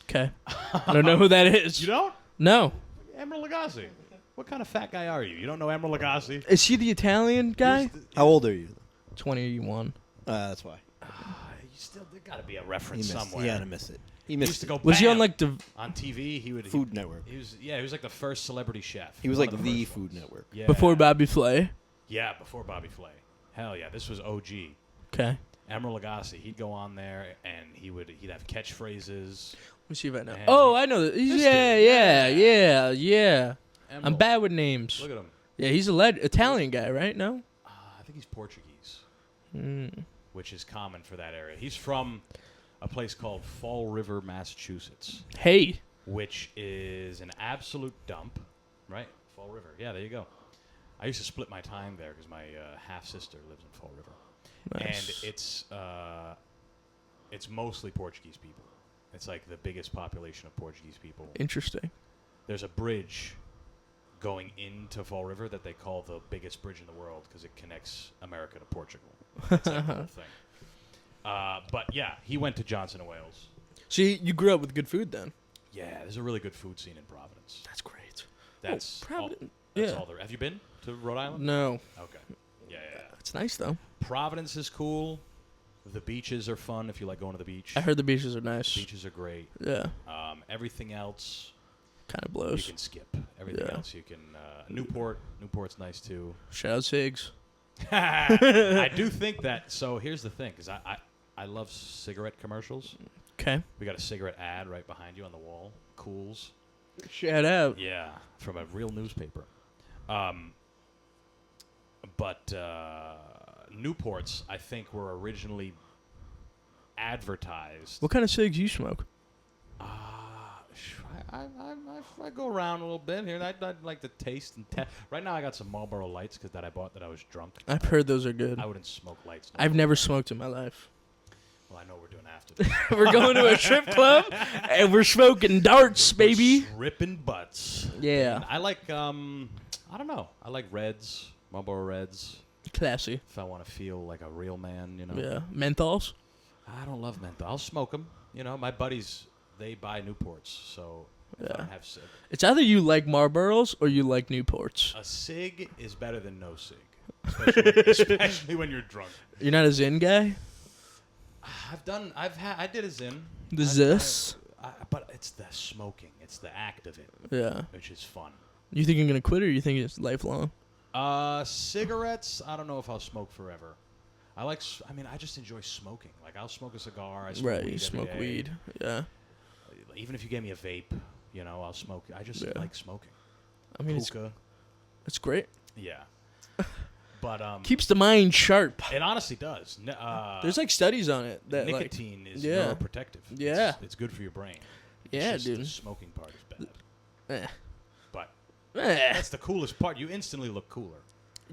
okay. I don't know who that is. You don't? No. Emeril Lagasse. What kind of fat guy are you? You don't know Emeril Lagasse? Is he the Italian guy? How old are you? 21. That's why. You still, there got to be a He reference missed. somewhere. He had to miss it. He He missed used to it. go Was he on bam! like the? On TV, he would... Food Network. He was like the first celebrity chef. He was One like of the first Food ones. Network. Yeah. Before Bobby Flay. Yeah, before Bobby Flay. Hell yeah, this was OG. Okay. Emeril Lagasse, he'd go on there and he'd have catchphrases. Let me see if I know. And Oh, he- I know that. This Yeah. I'm Emeril. bad with names. Look at him. Yeah, he's Italian guy, right? No. I think he's Portuguese, Mm. which is common for that area. He's from a place called Fall River, Massachusetts, Hey. which is an absolute dump, right? Fall River. Yeah, there you go. I used to split my time there because my half-sister lives in Fall River. Nice. And it's mostly Portuguese people. It's like the biggest population of Portuguese people. Interesting. There's a bridge going into Fall River that they call the biggest bridge in the world because it connects America to Portugal. It's like the whole thing. But yeah, he went to Johnson & Wales. So you grew up with good food then? Yeah, there's a really good food scene in Providence. That's great. That's Providence. That's Yeah. all there. Have you been to Rhode Island? No. Okay. Yeah. It's nice though. Providence is cool. The beaches are fun if you like going to the beach. I heard the beaches are nice. Beaches are great. Yeah. Everything else Kind of you blows. can skip. Everything Yeah. else you can. Newport's nice too. Shout out Sigs. I do think that. So here's the thing, because I love cigarette commercials. Okay. We got a cigarette ad right behind you on the wall. Cools. Shout out. Yeah, from a real newspaper. But Newports, I think, were originally advertised. What kind of cigs you smoke? I go around a little bit here. I'd like to taste and test. Right now, I got some Marlboro Lights that I bought that I was drunk. I've heard those are good. I wouldn't smoke lights. no I've more. never smoked in my life. Well, I know we're doing after this. We're going to a strip club and we're smoking darts, baby. Ripping butts. Yeah. And I like, I don't know. I like Reds, Marlboro Reds. Classy. If I want to feel like a real man, you know. Yeah. Menthols? I don't love menthol. I'll smoke them. You know, my buddies, they buy Newports, so if I Yeah. don't have cig. It's either you like Marlboros or you like Newports. A cig is better than no cig, especially when you're drunk. You're not a Zin guy? I did a Zin. The Zis? But it's the smoking. It's the act of it, Yeah. which is fun. You think you're going to quit or you think it's lifelong? Cigarettes, I don't know if I'll smoke forever. I just enjoy smoking. Like, I'll smoke a cigar. I smoke Right, weed you every smoke day. weed. Yeah. Even if you gave me a vape, you know, I'll smoke. I just Yeah. like smoking. I mean, Hookah. it's great. Yeah. But Keeps the mind sharp. it honestly does. There's like studies on it that like, nicotine is yeah. neuroprotective. Yeah. It's good for your brain. yeah, It's just dude. The smoking part is bad. Eh. But Eh. that's the coolest part. You instantly look cooler.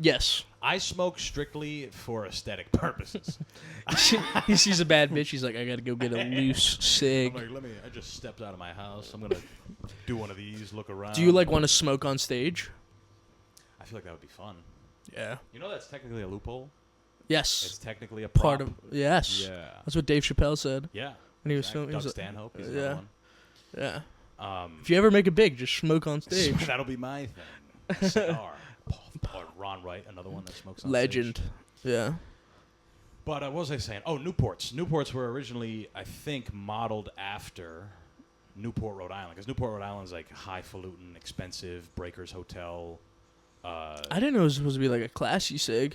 Yes. I smoke strictly for aesthetic purposes. He sees a bad bitch. He's like, I gotta go get a loose cig. I'm like, I just stepped out of my house. I'm gonna do one of these. Look around. Do you like want to smoke on stage? I feel like that would be fun. Yeah. You know, that's technically a loophole. Yes. It's technically a prop. Part of yes. Yeah. That's what Dave Chappelle said Yeah. when he was Exactly. filming. He Doug was Stanhope. He's yeah. another one. yeah. If you ever make it big, just smoke on stage. That'll be my thing. Cigar. Or Ron Wright, another one that smokes on Legend. stage. Yeah. But what was I saying? Oh, Newports. Newports were originally, I think, modeled after Newport, Rhode Island. Because Newport, Rhode Island is like highfalutin, expensive, Breakers Hotel. I didn't know it was supposed to be like a classy cig.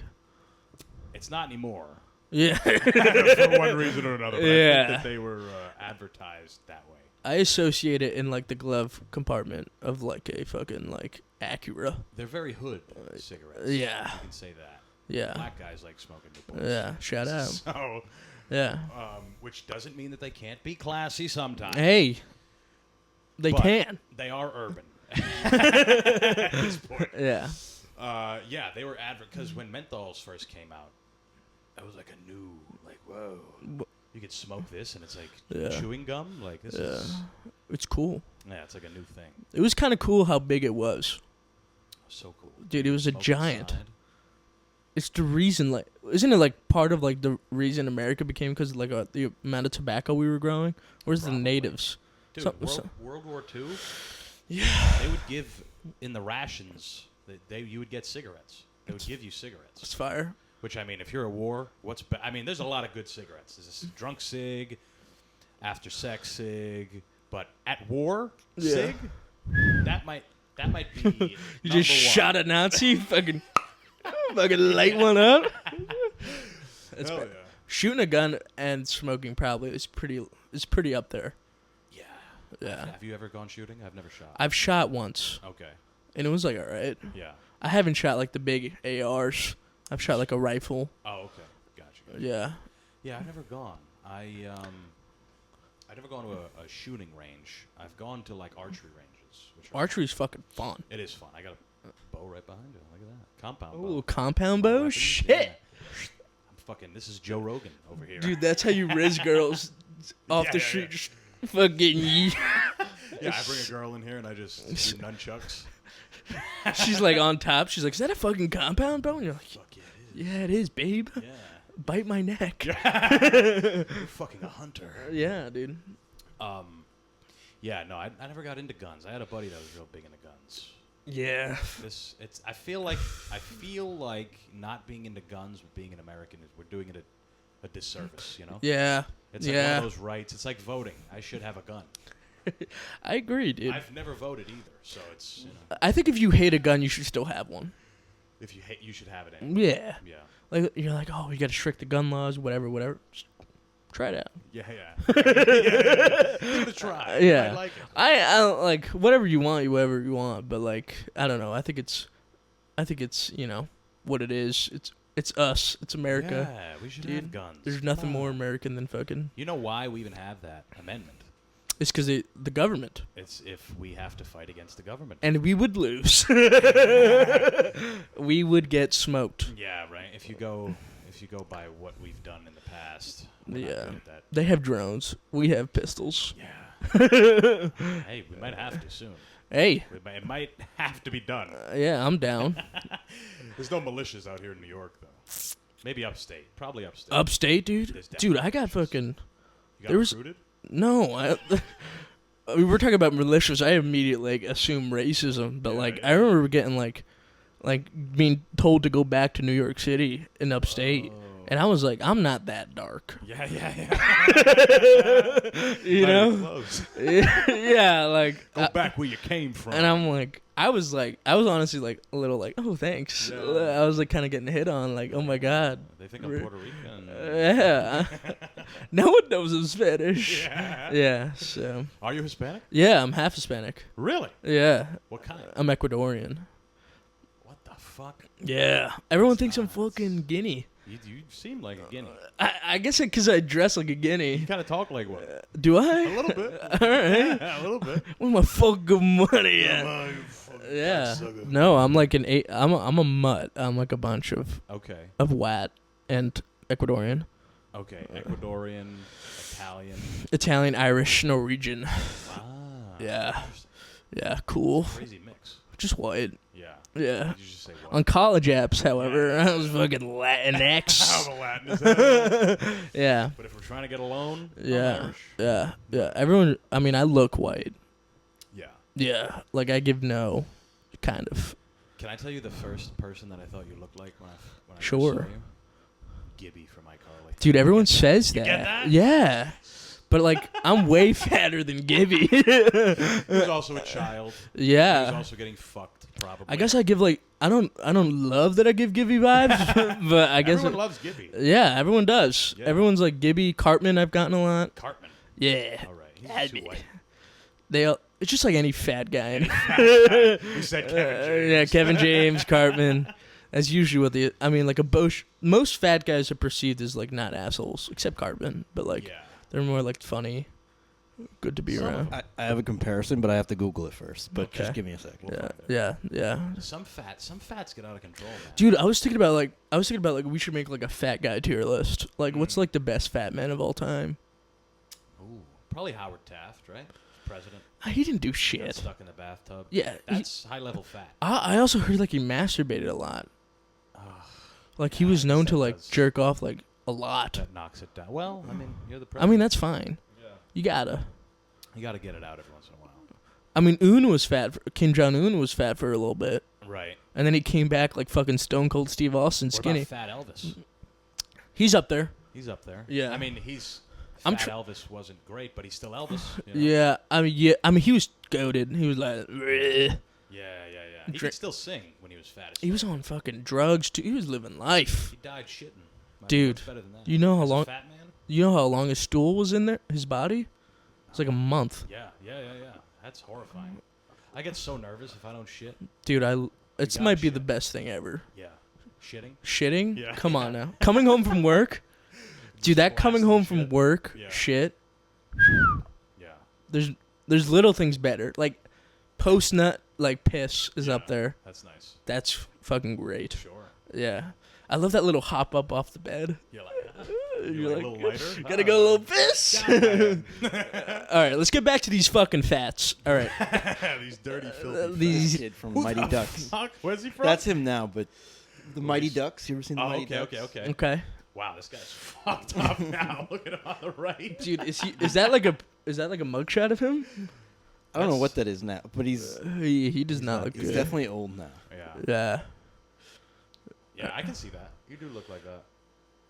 It's not anymore. Yeah. For one reason or another. But I Yeah. think that they were advertised that way. I associate it in like the glove compartment of like a fucking like Acura. They're very hood cigarettes. yeah. You can say that. Yeah. Black guys like smoking Newports. Yeah. Shout out. So, Yeah. which doesn't mean that they can't be classy sometimes. Hey. They But can. They are urban at this point. Yeah. Yeah, they were because when menthols first came out, that was like a new, like, whoa. You could smoke this and it's like Yeah. chewing gum. Like, this is, It's cool. yeah, it's like a new thing. It was kind of cool how big it was. So cool. Dude, it was a Smoke giant. inside. It's the reason, like, isn't it like part of like the reason America became because like the amount of tobacco we were growing? Where's the Probably. natives? Dude, So- World War II, Yeah. they would give, in the rations, you would get cigarettes. They would give you cigarettes. It's fire. Which, I mean, if you're at war, I mean, there's a lot of good cigarettes. There's a drunk cig, after sex cig, but at war Yeah. cig, that might be You just shot a Nazi, fucking light one up. That's Hell bad. yeah. Shooting a gun and smoking probably is pretty up there. Yeah. Yeah. Have you ever gone shooting? I've never shot. I've shot once, Okay. and it was like all right. Yeah. I haven't shot like the big ARs. I've shot like a rifle. Oh, okay. Gotcha. Yeah. Yeah, I've never gone. I've never gone to a shooting range. I've gone to like archery ranges. Which are Archery's fucking fun. It is fun. I got a bow right behind you. Look at that. Compound Oh, bow. compound My bow? weapons, Shit. yeah. I'm fucking. This is Joe Rogan over here. Dude, that's how you riz girls off Yeah, the yeah, street. yeah. Just fucking yeet. Yeah, I bring a girl in here and I just do nunchucks. She's like on top. She's like, is that a fucking compound bow? And you're like, Fuck yeah, it is. yeah, it is, babe. Yeah. Bite my neck. You're fucking a hunter. Yeah, dude. Yeah, no, I never got into guns. I had a buddy that was real big into guns. Yeah. I feel like not being into guns but being an American we're doing it a disservice, you know? Yeah. It's like yeah. one of those rights. It's like voting. I should have a gun. I agree, dude. I've never voted either, so it's, you know, I think if you hate a gun, you should still have one. if you hate, you should have it anyway. Yeah. Yeah. Like you're like, oh, you got to strict the gun laws, whatever. Just try it out. Yeah. Give it a try. Yeah. I like it. I like whatever you want, but like I don't know. I think it's you know what it is. It's us. It's America. Yeah, we should Dude, have guns. There's Come nothing on. more American than fucking. You know why we even have that amendment? It's because the government, It's if we have to fight against the government. and we would lose. We would get smoked. Yeah, right. If you go by what we've done in the past. we're not Yeah. good at that. They have drones. We have pistols. Yeah. Hey, we might have to soon. Hey, It might have to be done. yeah, I'm down. There's no militias out here in New York, though. Maybe upstate. Probably upstate. Upstate, dude. There's Dude, definitely I got militias. fucking. You got there was- recruited? No, we were talking about militias. I immediately like assume racism, but Yeah, like yeah. I remember getting like being told to go back to New York City in upstate, and I was like, I'm not that dark, Yeah. you Not even know? close. Yeah, like, Go back where you came from. and I'm like, I was honestly like a little like, oh thanks. Yeah. I was like kind of getting hit on, like, oh my god, They think I'm Puerto Rican. yeah. No one knows I'm Spanish. Yeah. Yeah, so Are you Hispanic? yeah, I'm half Hispanic. Really? Yeah, What kind? I'm Ecuadorian. What the fuck? Yeah. Everyone thinks I'm fucking Guinea. You seem like a Guinea. I guess it because I dress like a You Guinea. kind of talk like one. Do A I? little bit. All right. Yeah, a little bit. Where's my fucking money at? Yeah. No, I'm like I'm a mutt. I'm like a bunch of Okay. Wat and Ecuadorian, Okay. Ecuadorian, Italian. Italian, Irish, Norwegian. Ah. Yeah. Interesting. Yeah, cool. Crazy mix. Just white. Yeah. Yeah. Did you just say what? On college apps, however, I was fucking Latinx. How the Latin is that? Yeah. But if we're trying to get a loan, I'm Yeah. Irish. Yeah. Yeah. Everyone. I mean, I look white. Yeah. Yeah, like I give no, kind of. Can I tell you the first person that I thought you looked like when I first Sure. saw you? Gibby from iCarly. Dude, everyone says You that. get that? Yeah, but like I'm way fatter than Gibby. He was also a child. He was Yeah, also getting fucked, probably. I guess I give like I don't love that I give Gibby vibes, but I guess Everyone loves Gibby. yeah, everyone does. Yeah. Everyone's like Gibby, Cartman. I've gotten a lot. Cartman. Yeah, All right. He's That'd too be- white. they all. It's just like any fat guy. We said Kevin James. Yeah, Kevin James, Cartman. As usual with the, I mean, like most fat guys are perceived as like not assholes, except Carbon, but like Yeah. they're more like funny, good to be Some of around. them. I have a comparison, but I have to Google it first. But Okay. just give me a second. We'll Yeah, find it. yeah, yeah. Some fats get out of control, man. Dude, I was thinking about like we should make like a fat guy tier list. Like, what's like the best fat man of all time? Ooh, probably Howard Taft, right? President. He didn't do Got shit. stuck in the bathtub. Yeah, That's high level fat. I also heard like he masturbated a lot. Ugh, Like he Yeah, was I known guess to that like does- jerk off like a lot. that knocks it down. Well, I mean, you're the I president. mean, that's fine. Yeah. You gotta. You got to get it out every once in a while. I mean, Un was fat. Kim Jong Un was fat for a little bit, Right. and then he came back like fucking Stone Cold Steve Austin, What skinny. about Fat Elvis? He's up there. He's up there. Yeah. I mean, he's. I'm Fat tr- Elvis wasn't great, but he's still Elvis. You know? Yeah, I mean, he was goated. He was like, "Bleh." Yeah. He Drink- could still sing when he was fat. As He was fuck. on fucking drugs too. He was living life. He died shitting. Might be Dude, much better than that. you know how As a long- fat man? You know how long his stool was in there? His body? It's like a month, Yeah. That's horrifying. I get so nervous if I don't shit. dude. It gotta might be shit. the best thing ever. Yeah. Shitting. Shitting? Yeah. Come on now. Coming home from work, dude. That coming Blasting home from shit. work, Yeah. shit. Yeah. There's little things better. Like post nut, like piss is up Yeah. there. That's nice. That's fucking great. Sure. Yeah. I love that little hop up off the bed. You're like, You're a like, little lighter. gotta go a little piss. All right, let's get back to these fucking fats. All right. These dirty, filthy. These Kid from Who Mighty the Ducks. Fuck? Where's he from? That's him now, but the Mighty he's- Ducks. You ever seen the Oh, Mighty okay, Ducks? okay. Okay. Wow, this guy's fucked up now. Look at him on the right. Dude, is that like a mugshot of him? I don't know what that is now, but he's He does not look he's good. definitely old now. Yeah. Yeah. Yeah, I can see that. You do look like that.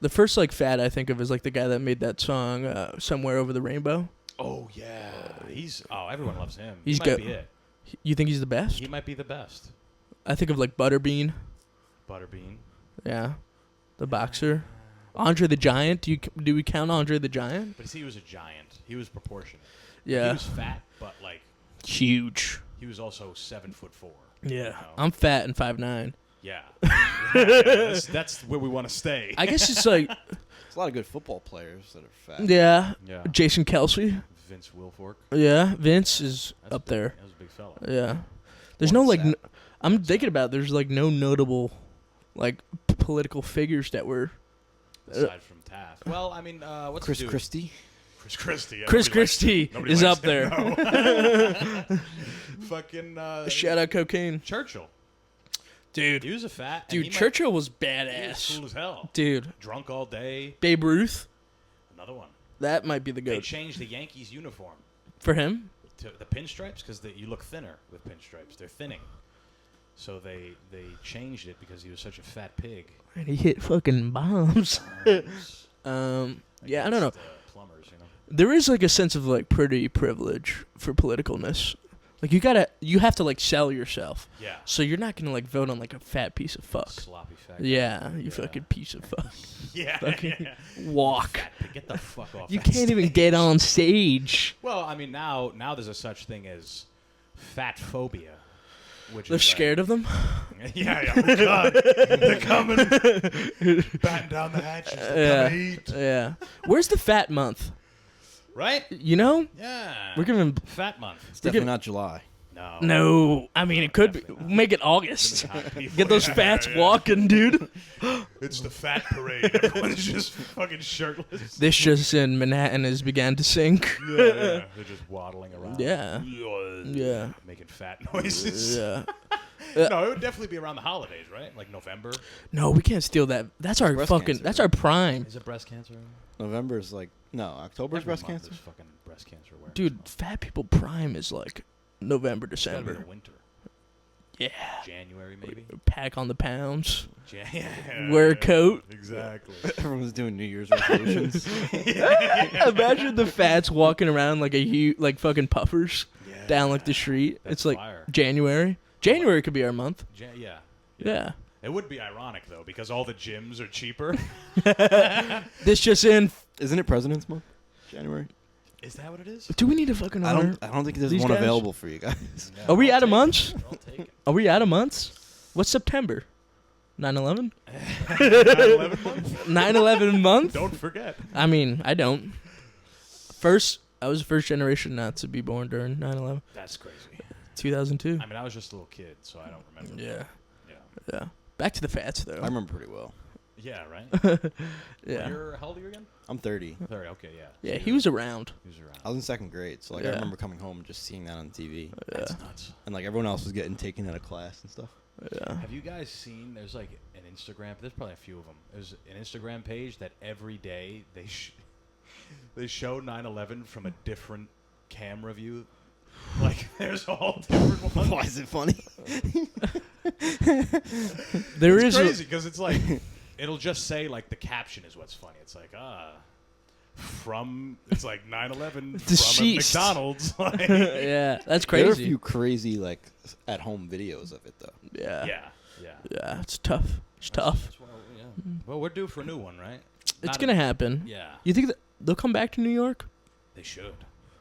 The first like fat I think of is like the guy that made that song "Somewhere Over the Rainbow." Oh yeah. Everyone loves him. He's he might go- be it. You think he's the best? He might be the best. I think of like Butterbean. Butterbean. Yeah. The boxer. Andre the Giant. Do we count Andre the Giant? But see, he was a giant. He was proportionate. Yeah. He was fat, but like Huge. he was also 7'4". Yeah. You know? I'm fat and 5'9". Yeah. That's where we want to stay. I guess it's like There's a lot of good football players that are fat. yeah. Yeah. Jason Kelsey. Vince Wilfork. Yeah. Vince is That's up big. there. That was a big fella. Yeah. There's One no like. sap. I'm thinking about. There's like no notable, like political figures that were. Aside from Taft. Well, I mean, what's Chris the dude? Christie. Chris Christie. Yeah, Chris nobody likes him. Christie Nobody is likes up him, there. no. Fucking Shout out cocaine, Churchill. dude. He was a fat. and Dude, he Churchill was He was badass. cool as hell. Dude, Drunk all day. Babe Ruth. Another one. That might be the They goat changed the Yankees uniform for him. to the pinstripes because you look thinner with pinstripes. They're thinning. So they changed it because he was such a fat pig. And he hit fucking bombs. Yeah, I don't know. Against, plumbers, you know. There is like a sense of like pretty privilege for politicalness. Like you have to like sell yourself. Yeah. So you're not gonna like vote on like a fat piece of fuck. Sloppy fat. Yeah, you Yeah. fucking piece of fuck. Yeah. Fucking walk. Fat pig. Get the fuck off. You that can't even stage. get on stage. Well, I mean, now there's a such thing as fat phobia, which They're is scared of them. Yeah. Oh God, they're coming, batten down the hatches. They're coming to eat. Yeah. Where's the fat month? Right? You know? Yeah. We're giving fat month. It's definitely not July. No. no. I mean, it could be. Definitely not. Make it August. People- Get those Yeah, fats yeah. walking, dude. It's the fat parade. Everyone's just fucking shirtless. This just in Manhattan has began to sink. Yeah. They're just waddling around. Yeah. Yeah. Making fat noises. Yeah. No, it would definitely be around the holidays, right? Like November. No, we can't steal that. That's our breast fucking. cancer. That's our prime, Is it breast cancer? November is like no. October's Every breast month cancer. is fucking breast cancer awareness dude. month. Fat people prime is like November, It's gotta be December. the winter. Yeah. January maybe. Pack on the pounds. Yeah. Wear a coat. Exactly. Everyone's doing New Year's resolutions. Imagine the fats walking around like like fucking puffers Yeah. down like the street. That's It's like fire. January. January could be our month. Yeah. Yeah. It would be ironic though because all the gyms are cheaper. This just in. Isn't it President's Month? January. Is that what it is? Do we need to fucking I honor? don't think there's these one guys? available for you guys. Yeah, Are we I'll out of take it. months? I'll take it. Are we out of months? What's September? 9/11? 9/11 month? 9/11 month? Don't forget. I mean, I don't. I was the first generation not to be born during 9/11. That's crazy. 2002. I mean, I was just a little kid, so I don't remember. Yeah. Yeah. Yeah. Back to the fats, though. I remember pretty well. Yeah, right? Yeah. How old are you again? I'm 30. 30, okay, yeah. Yeah, So he was around. He was around. I was in second grade, so like Yeah. I remember coming home and just seeing that on TV, Yeah. That's nuts. and like everyone else was getting taken out of class and stuff. Yeah. Have you guys seen, there's like an Instagram, there's probably a few of them. There's an Instagram page that every day they show 9/11 from a different camera view. Like, there's all different ones. Why is it funny? There It's is crazy because it's like, it'll just say, like, the caption is what's funny. It's like, it's like 9/11 from a Deceased. McDonald's. Like, yeah, that's There are a crazy. few crazy like at-home videos of it though. Yeah. yeah. Yeah, it's tough. It's tough. Well, we're due for a new one, right? It's going to happen. Yeah, You think that they'll come back to New York? they should,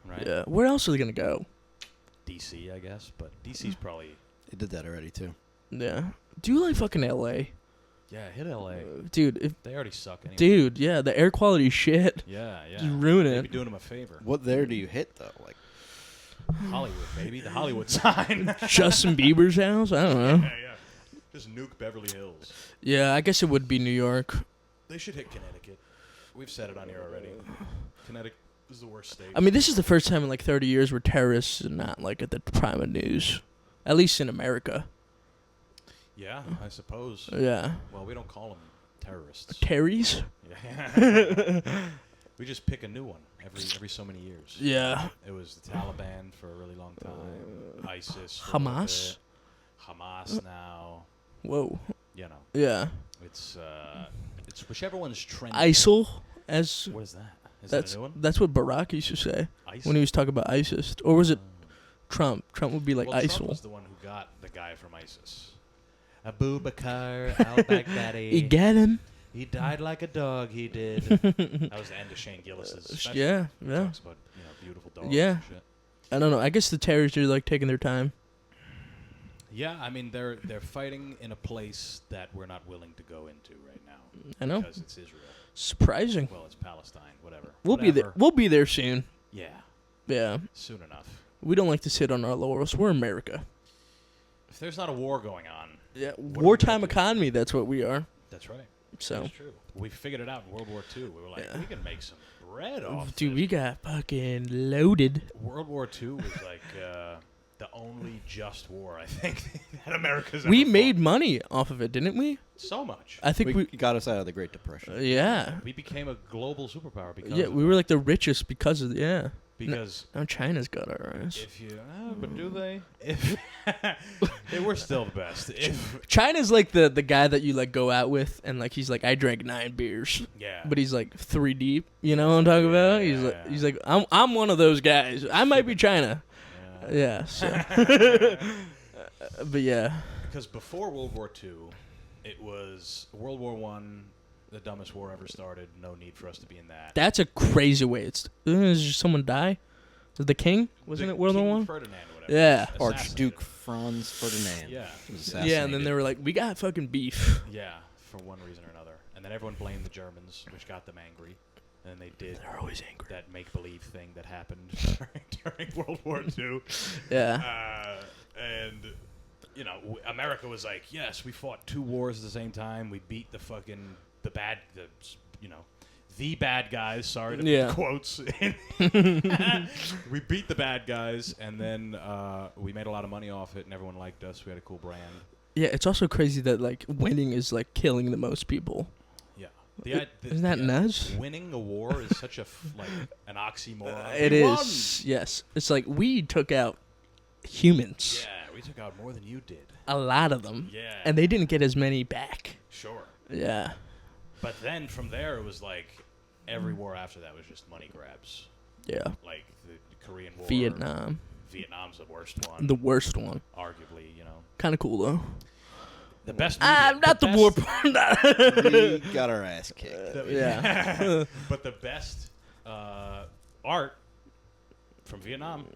right? Yeah. Where else are they going to go? DC, I guess, but DC's probably, They did that already too. Yeah. Do you like fucking LA? yeah, hit LA. Dude, They already suck anyway. dude, yeah, the air quality shit. Yeah, yeah. Just ruin They'd it. be doing them a favor. What there do you hit though? Like Hollywood, baby. The Hollywood sign. Justin Bieber's house? I don't know. Yeah. Just nuke Beverly Hills. Yeah, I guess it would be New York. They should hit Connecticut. We've said it on here already. Connecticut is the worst state. I mean, this is the first time in like 30 years where terrorists are not like at the prime of news. At least in America. Yeah, I suppose. Yeah. Well, we don't call them terrorists. Terry's? Yeah. We just pick a new one every so many years. Yeah. It was the Taliban for a really long time. ISIS. For a little Hamas? bit, Hamas now. Whoa. You know, Yeah. it's whichever one's trending. ISIL, as What is that? Is that a new one? that's what Barack used to say ISIL? when he was talking about ISIS. Or was it Trump? Trump would be like well, Trump ISIL. was the one who got the guy from ISIS. Abu Bakr al-Baghdadi. He got him. He died like a dog, he did. That was the end of Shane Gillis's special. Yeah, He yeah. talks about, beautiful dogs Yeah. and shit. I don't know. I guess the terrorists are like taking their time. Yeah, I mean, they're fighting in a place that we're not willing to go into right now. I know. Because it's Israel. Surprising. Well, it's Palestine, whatever. We'll be there. Whatever. We'll be there soon. Yeah, Yeah. soon enough. We don't like to sit on our laurels. We're America. If there's not a war going on, Yeah. are we Wartime gonna do? economy. That's what we are. that's right. So, That's true. We figured it out in World War II. We were like, Yeah. we can make some bread off dude, this. we got fucking loaded. World War II was like the only just war I think that America's ever We fought. made money off of it, didn't we? so much. I think we. got us out of the Great Depression. Yeah. We became a global superpower because Yeah, of we were like the richest because of because Now China's got our ass. if you but do they? If they were still the best. If China's like the guy that you like go out with and like he's like I drank 9 beers, yeah, but he's like 3 deep. You know what I'm talking about? Yeah. He's like I'm one of those guys. I might be China. yeah. Yeah. So. But yeah. Because before World War II, it was World War One, the dumbest war ever started. No need for us to be in that. That's a crazy way. Did someone die? The king? Wasn't The it World War King One? Ferdinand or whatever. Yeah. Archduke Franz Ferdinand. Yeah. was Yeah, and then assassinated. they were like, we got fucking beef. Yeah, for one reason or another. And then everyone blamed the Germans, which got them angry. And they did They're always angry. that make-believe thing that happened during World War II. Yeah. And, America was like, yes, we fought 2 wars at the same time. We beat the bad guys. Sorry to Yeah. put quotes. We beat the bad guys, and then we made a lot of money off it, and everyone liked us. We had a cool brand. Yeah, it's also crazy that like winning is like killing the most people. Yeah. Isn't that nuts? Winning a war is such an oxymoron. It We is. won! Yes. It's like we took out humans. Yeah, we took out more than you did. A lot of them. Yeah. And they didn't get as many back. Sure. Yeah. But then from there, it was like every war after that was just money grabs. Yeah. Like the Korean War. Vietnam. Vietnam's the worst one. The worst one. Arguably, Kind of cool though. The best media. Not the war part. We got our ass kicked. Yeah. But the best art from Vietnam,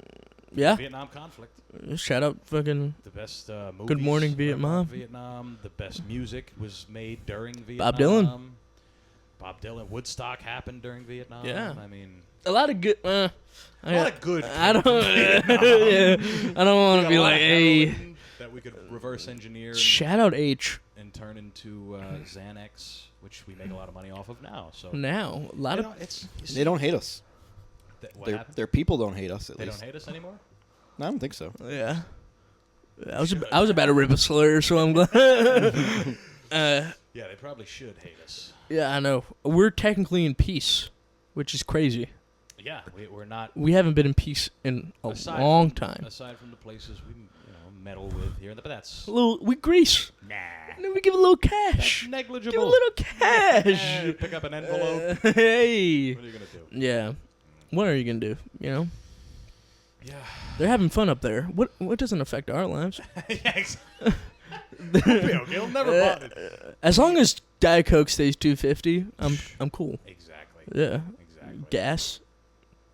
Yeah. Vietnam conflict. Shout out fucking The best movies. Good Morning, were about Vietnam. Vietnam. The best music was made during Vietnam. Bob Dylan. Bob Dylan. Woodstock happened during Vietnam. Yeah. I mean, a lot of good. a lot of good. I don't. came from Vietnam. Yeah, I don't want We to got be a lot like, of hey. heroin that we could reverse engineer Shout out H. and turn into Xanax, which we make a lot of money off of now. So Now a lot you of know, it's They don't hate us. what happened? Their people don't hate us. At They least don't hate us anymore. No, I don't think so. yeah. I was about to rip a slur, so I'm glad. Yeah, they probably should hate us. Yeah, I know. We're technically in peace, which is crazy. Yeah, we're not. We haven't been in peace in a aside long from- time. Aside from the places we meddle with here, but that's We grease. nah. And then we give a little cash. That's negligible. Give a little cash. Pick up an envelope. Hey. What are you gonna do? Yeah. What are you gonna do? You know, Yeah. they're having fun up there. What doesn't affect our lives? Yeah, exactly. It'll never bother. As long as Diet Coke stays $2.50, I'm cool. Exactly. Yeah. Exactly. Gas,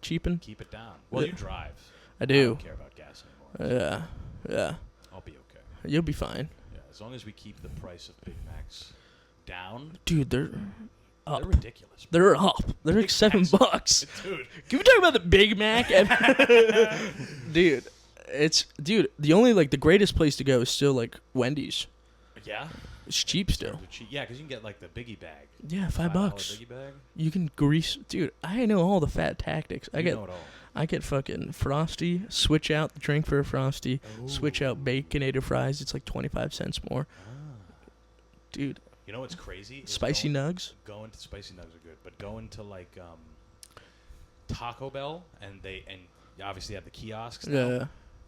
cheapin'. Keep it down. Well, you drive. I I do. don't care about gas anymore. Yeah. Yeah. I'll be okay. You'll be fine, Yeah, as long as we keep the price of Big Macs down. dude. They're up. They're ridiculous. They're up. They're like Big $7. Macs. Dude. Can we talk about the Big Mac? Dude, the only like the greatest place to go is still like Wendy's. Yeah. It's cheap still. Yeah, because you can get like the biggie bag. Yeah, $5. Biggie bag. You can grease, dude. I know all the fat tactics. You know it all. I get fucking Frosty, switch out the drink for a Frosty, switch out Baconator fries. It's like 25 cents more. Dude, You know what's crazy? Is spicy nugs. Going to spicy nugs are good, but going to like Taco Bell and you obviously have the kiosks now. Yeah.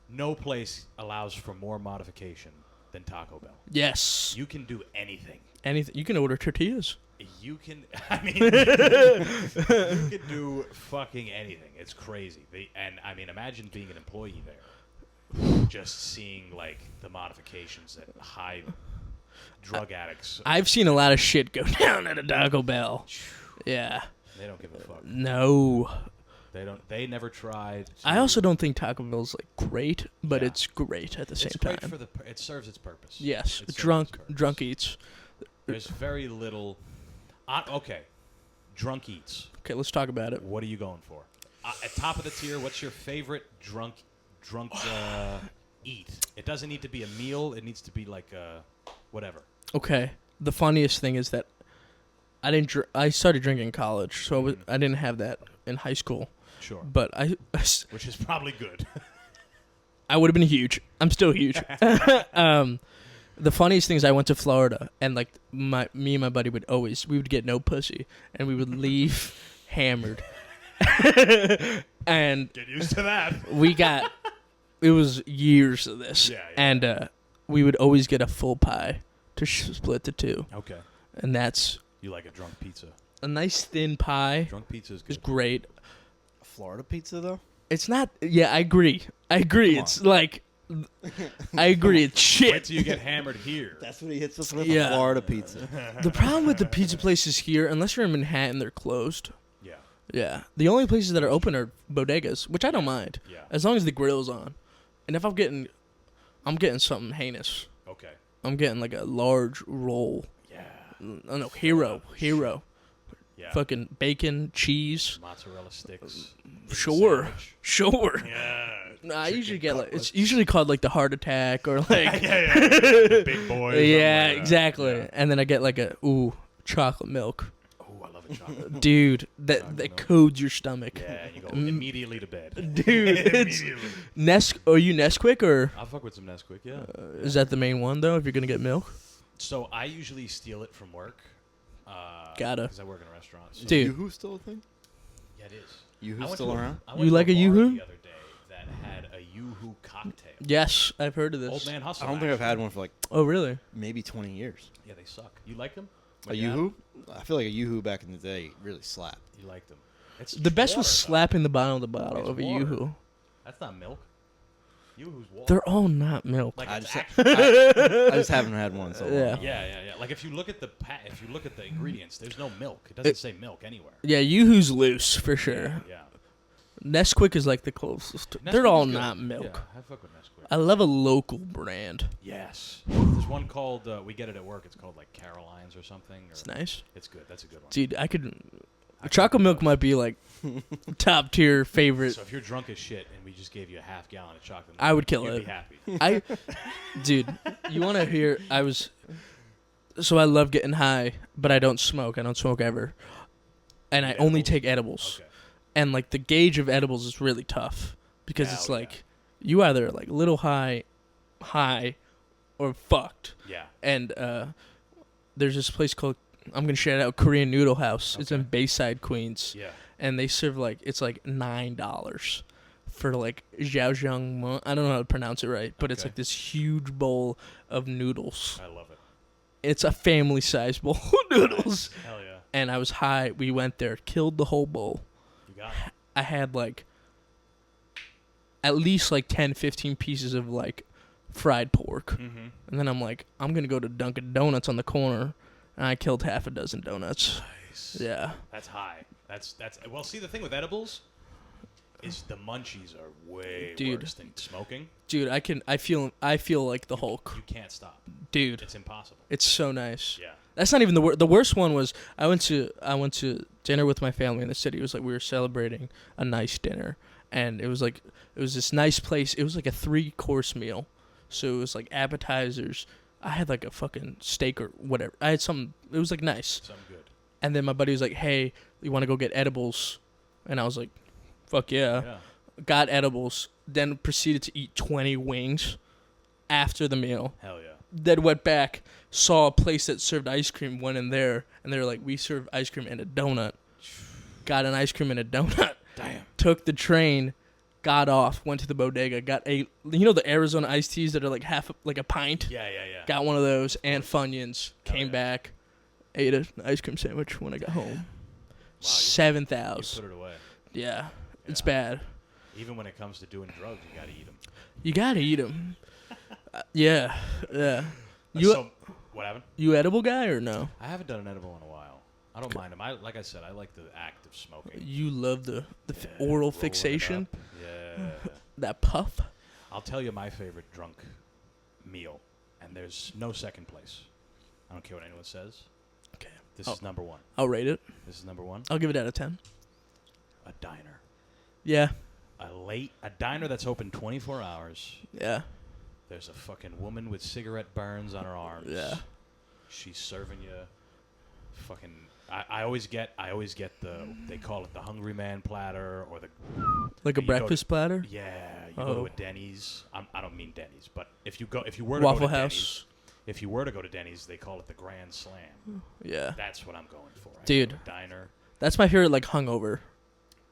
No place allows for more modification than Taco Bell. Yes. You can do anything. Anything. You can order tortillas. You can, I mean, you can do fucking anything. It's crazy. And I mean, imagine being an employee there, just seeing like the modifications that high drug addicts. I've seen a lot of shit go down at a Taco Bell. Yeah. They don't give a fuck. No. They don't. They never tried. I also don't think Taco Bell's like great, but Yeah. it's great at the same It's great time. for it serves its purpose. Yes, It serves drunk its purpose. drunk eats. There's very little. Okay, drunk eats. Okay, let's talk about it. What are you going for? At top of the tier, what's your favorite drunk eat? It doesn't need to be a meal. It needs to be like whatever. Okay, the funniest thing is that I started drinking in college, so I didn't have that in high school. Sure. But Which is probably good. I would have been huge. I'm still huge. The funniest thing is I went to Florida, and like me and my buddy we would get no pussy, and we would leave hammered. And Get used to that. it was years of this. Yeah. And we would always get a full pie to split the two. Okay. And that's You like a drunk pizza? a nice thin pie. Drunk pizza is It's good. great. Florida pizza though. It's not. Yeah, I agree. Come It's like. I agree. It's Wait shit. till you get hammered here. That's what he hits us with. Yeah. A Florida pizza. The problem with the pizza places here, unless you're in Manhattan, they're closed. Yeah. Yeah. The only places that are open are bodegas, which I don't mind. Yeah. As long as the grill's on. And if I'm getting something heinous. Okay. I'm getting like a large roll. Yeah. Oh no, hero. Yeah. Fucking bacon, cheese. Mozzarella sticks. Sure. Sandwich. Sure. Yeah. Nah, I usually Chicken get like it's cutlets. usually called like the heart attack or like yeah. The big boy. or yeah, something like that. exactly. Yeah. And then I get like chocolate milk. Oh, I love a chocolate. Dude, that Chocolate that milk. codes your stomach. Yeah, and you go immediately to bed. Dude, it's Immediately. Are you Nesquik or I'll fuck with some Nesquik, yeah. is that the main one though? If you're gonna get milk, So I usually steal it from work. Gotta. Because I work in a restaurant. So Dude. Yoo-hoo still a thing? Yeah, it is. Yoo-hoo's still around? I went You to like a bar Yoo-hoo? the other day that had a Yoo-hoo cocktail. yes, I've heard of Old this. Man Hustle. I don't think I've actually. had one for like Oh really? maybe 20 years. Yeah, they suck. You like them? A Yoo-hoo? I feel like a Yoo-hoo back in the day really slapped. You like them. It's The best was water, though. slapping the bottom of the bottle It's of a water. Yoo-hoo. That's not milk. Yoo-hoo's water. They're all not milk. like I it's just, actually. I just haven't had one so long. Yeah. Yeah. Like if you look at the ingredients, there's no milk. It doesn't say milk anywhere. Yeah, Yoo-hoo's loose for sure. Yeah. Nesquik is like the closest. They're Nesquik all is good. not milk. Yeah, I fuck with Nesquik. I love a local brand. Yes. There's one called, we get it at work, it's called like Caroline's or something. Or It's nice. It's good. That's a good one. Dude, I chocolate could milk go. might be like top tier favorite. So if you're drunk as shit and we just gave you a half gallon of chocolate milk, I would kill you'd it. be happy. Dude, you want to hear? So I love getting high, but I don't smoke. I don't smoke ever, and I only Edibles? take edibles. Okay. And like the gauge of edibles is really tough because it's Hell like you either like little high, or fucked. Yeah. And there's this place called, I'm gonna shout out, Korean Noodle House. It's in Okay. Bayside, Queens. Yeah. And they serve like, it's like $9 for like jjaojang. I don't know how to pronounce it right, but it's Okay. like this huge bowl of noodles. I love it. It's a family size bowl of noodles. Nice. Hell yeah. And I was high. We went there, killed the whole bowl. You got it. I had like at least like 10, 15 pieces of like fried pork. Mm-hmm. And then I'm like, I'm going to go to Dunkin' Donuts on the corner. And I killed half a dozen donuts. Nice. Yeah. That's high. That's well. See, the thing with edibles is the munchies are way Dude. worse than smoking. Dude, I feel like the Hulk. You can't stop. Dude, It's impossible. it's so nice. Yeah. That's not even the worst. The worst one was I went to dinner with my family in the city. It was like we were celebrating a nice dinner, and it was this nice place. It was like a 3-course meal, so it was like appetizers. I had like a fucking steak or whatever. I had something. It was like nice. Some good. And then my buddy was like, "Hey, you want to go get edibles?" And I was like, "Fuck yeah!" Yeah. Got edibles. Then proceeded to eat 20 wings after the meal. Hell yeah. Then went back, saw a place that served ice cream, went in there, and they were like, "We serve ice cream and a donut." Got an ice cream and a donut. Damn. Took the train, got off, went to the bodega, got the Arizona iced teas that are like like a pint. Yeah. Got one of those and Funyuns. Hell Came yeah. back, ate an ice cream sandwich when I got home. You 7,000. put it away. Yeah, it's Yeah. bad. Even when it comes to doing drugs, you gotta eat them. You gotta eat them. Yeah. You So, what happened? you edible guy or no? I haven't done an edible in a while. I don't mind them. Like I said, I like the act of smoking. You love the Yeah, oral rolling it fixation, up. Yeah. that puff. I'll tell you my favorite drunk meal, and there's no second place. I don't care what anyone says. Okay. This Oh. is number one. I'll rate it. This is number one. I'll give it out of 10. A diner. Yeah. A diner that's open 24 hours. Yeah. There's a fucking woman with cigarette burns on her arms. Yeah. She's serving you fucking I always get they call it the hungry man platter or the Like a you go to- breakfast platter? Yeah, you go to Oh. a Denny's. I don't mean Denny's, but if you were to Waffle go to House. Denny's, if you were to go to Denny's, they call it the Grand Slam. Yeah. That's what I'm going for. Dude. Go to a diner. That's my favorite, like, hungover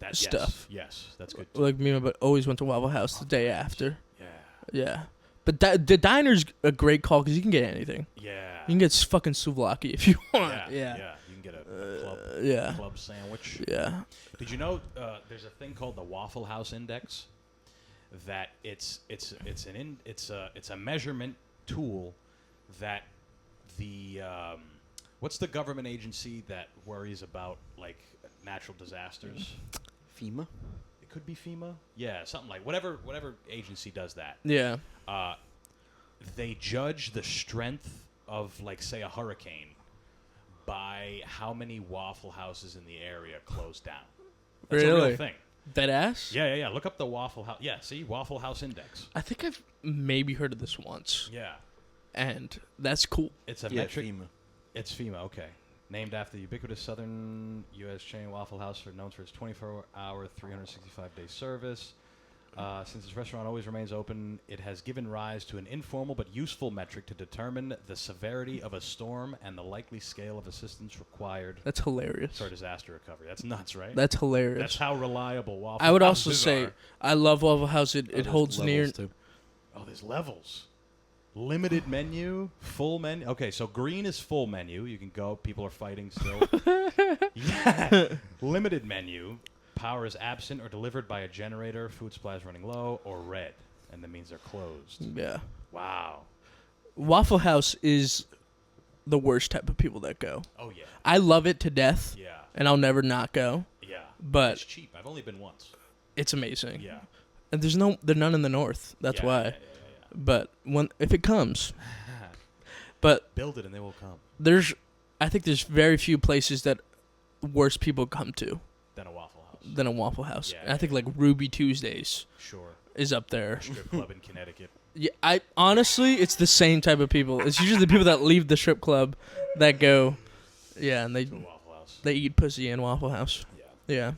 That stuff. Yes, that's good. Too. Like, me and my buddy always went to Waffle House the day after. Yeah, Yeah. But the diner's a great call because you can get anything. yeah. You can get fucking souvlaki if you want. yeah, Yeah. yeah. You can get a Yeah. club sandwich. Yeah. Did you know there's a thing called the Waffle House Index? That it's a measurement tool that the what's the government agency that worries about like natural disasters? FEMA. It could be FEMA. Yeah, something like whatever agency does that. Yeah. They judge the strength of like say a hurricane by how many Waffle Houses in the area close down. That's a Really? real thing. Dead ass? Yeah. Look up the Waffle House. Yeah, see Waffle House Index. I think I've maybe heard of this once. Yeah, And that's cool. it's a Yeah, metric. FEMA. It's FEMA. Okay, named after the ubiquitous southern U.S. chain Waffle House, known for its 24-hour, 365-day service. Since its restaurant always remains open, it has given rise to an informal but useful metric to determine the severity of a storm and the likely scale of assistance required That's hilarious. for disaster recovery. That's nuts, right? That's hilarious. That's how reliable Waffle I would also Houses say are. I love Waffle House. It There's holds near. levels, too. Oh, there's levels. Limited menu, full menu. Okay, so green is full menu. You can go. People are fighting still. Yeah. Limited menu. Power is absent or delivered by a generator. Food supply is running low. Or red, and that means they're closed. Yeah. Wow. Waffle House is the worst type of people that go. Oh yeah. I love it to death, Yeah. and I'll never not go. Yeah. But It's cheap. I've only been once. it's amazing. Yeah. And there's none in the north. That's Yeah, why. yeah. But if it comes, but Build it and they will come. I think there's very few places that worse people come to Then a Waffle House. than a Waffle House. Yeah, And I think like Ruby Tuesdays Sure. is up there. Strip club in Connecticut. Yeah, I honestly, it's the same type of people. It's usually the people that leave the strip club that go, yeah, and To a Waffle House. they eat pussy in Waffle House. Yeah. Yeah.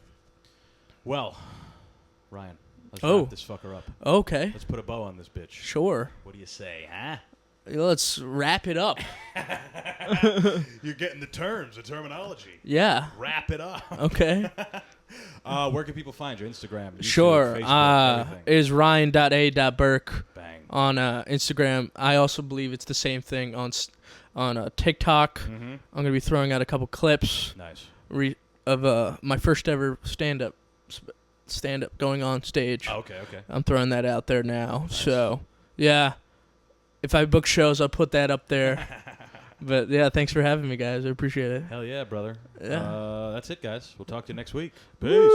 Well, Ryan, let's Oh. wrap this fucker up. Okay. Let's put a bow on this bitch. Sure. What do you say, huh? Let's wrap it up. You're getting the terms, the terminology. Yeah. Wrap it up. Okay. Where can people find you? Instagram, YouTube, Sure. Facebook, everything. It is ryan.a.burke Bang. on Instagram. I also believe it's the same thing on TikTok. Mm-hmm. I'm going to be throwing out a couple clips Nice. of my first ever stand-up going on stage. Oh, okay. I'm throwing that out there now. So, yeah. If I book shows, I'll put that up there. But, yeah, thanks for having me, guys. I appreciate it. Hell yeah, brother. Yeah. That's it, guys. We'll talk to you next week. Peace.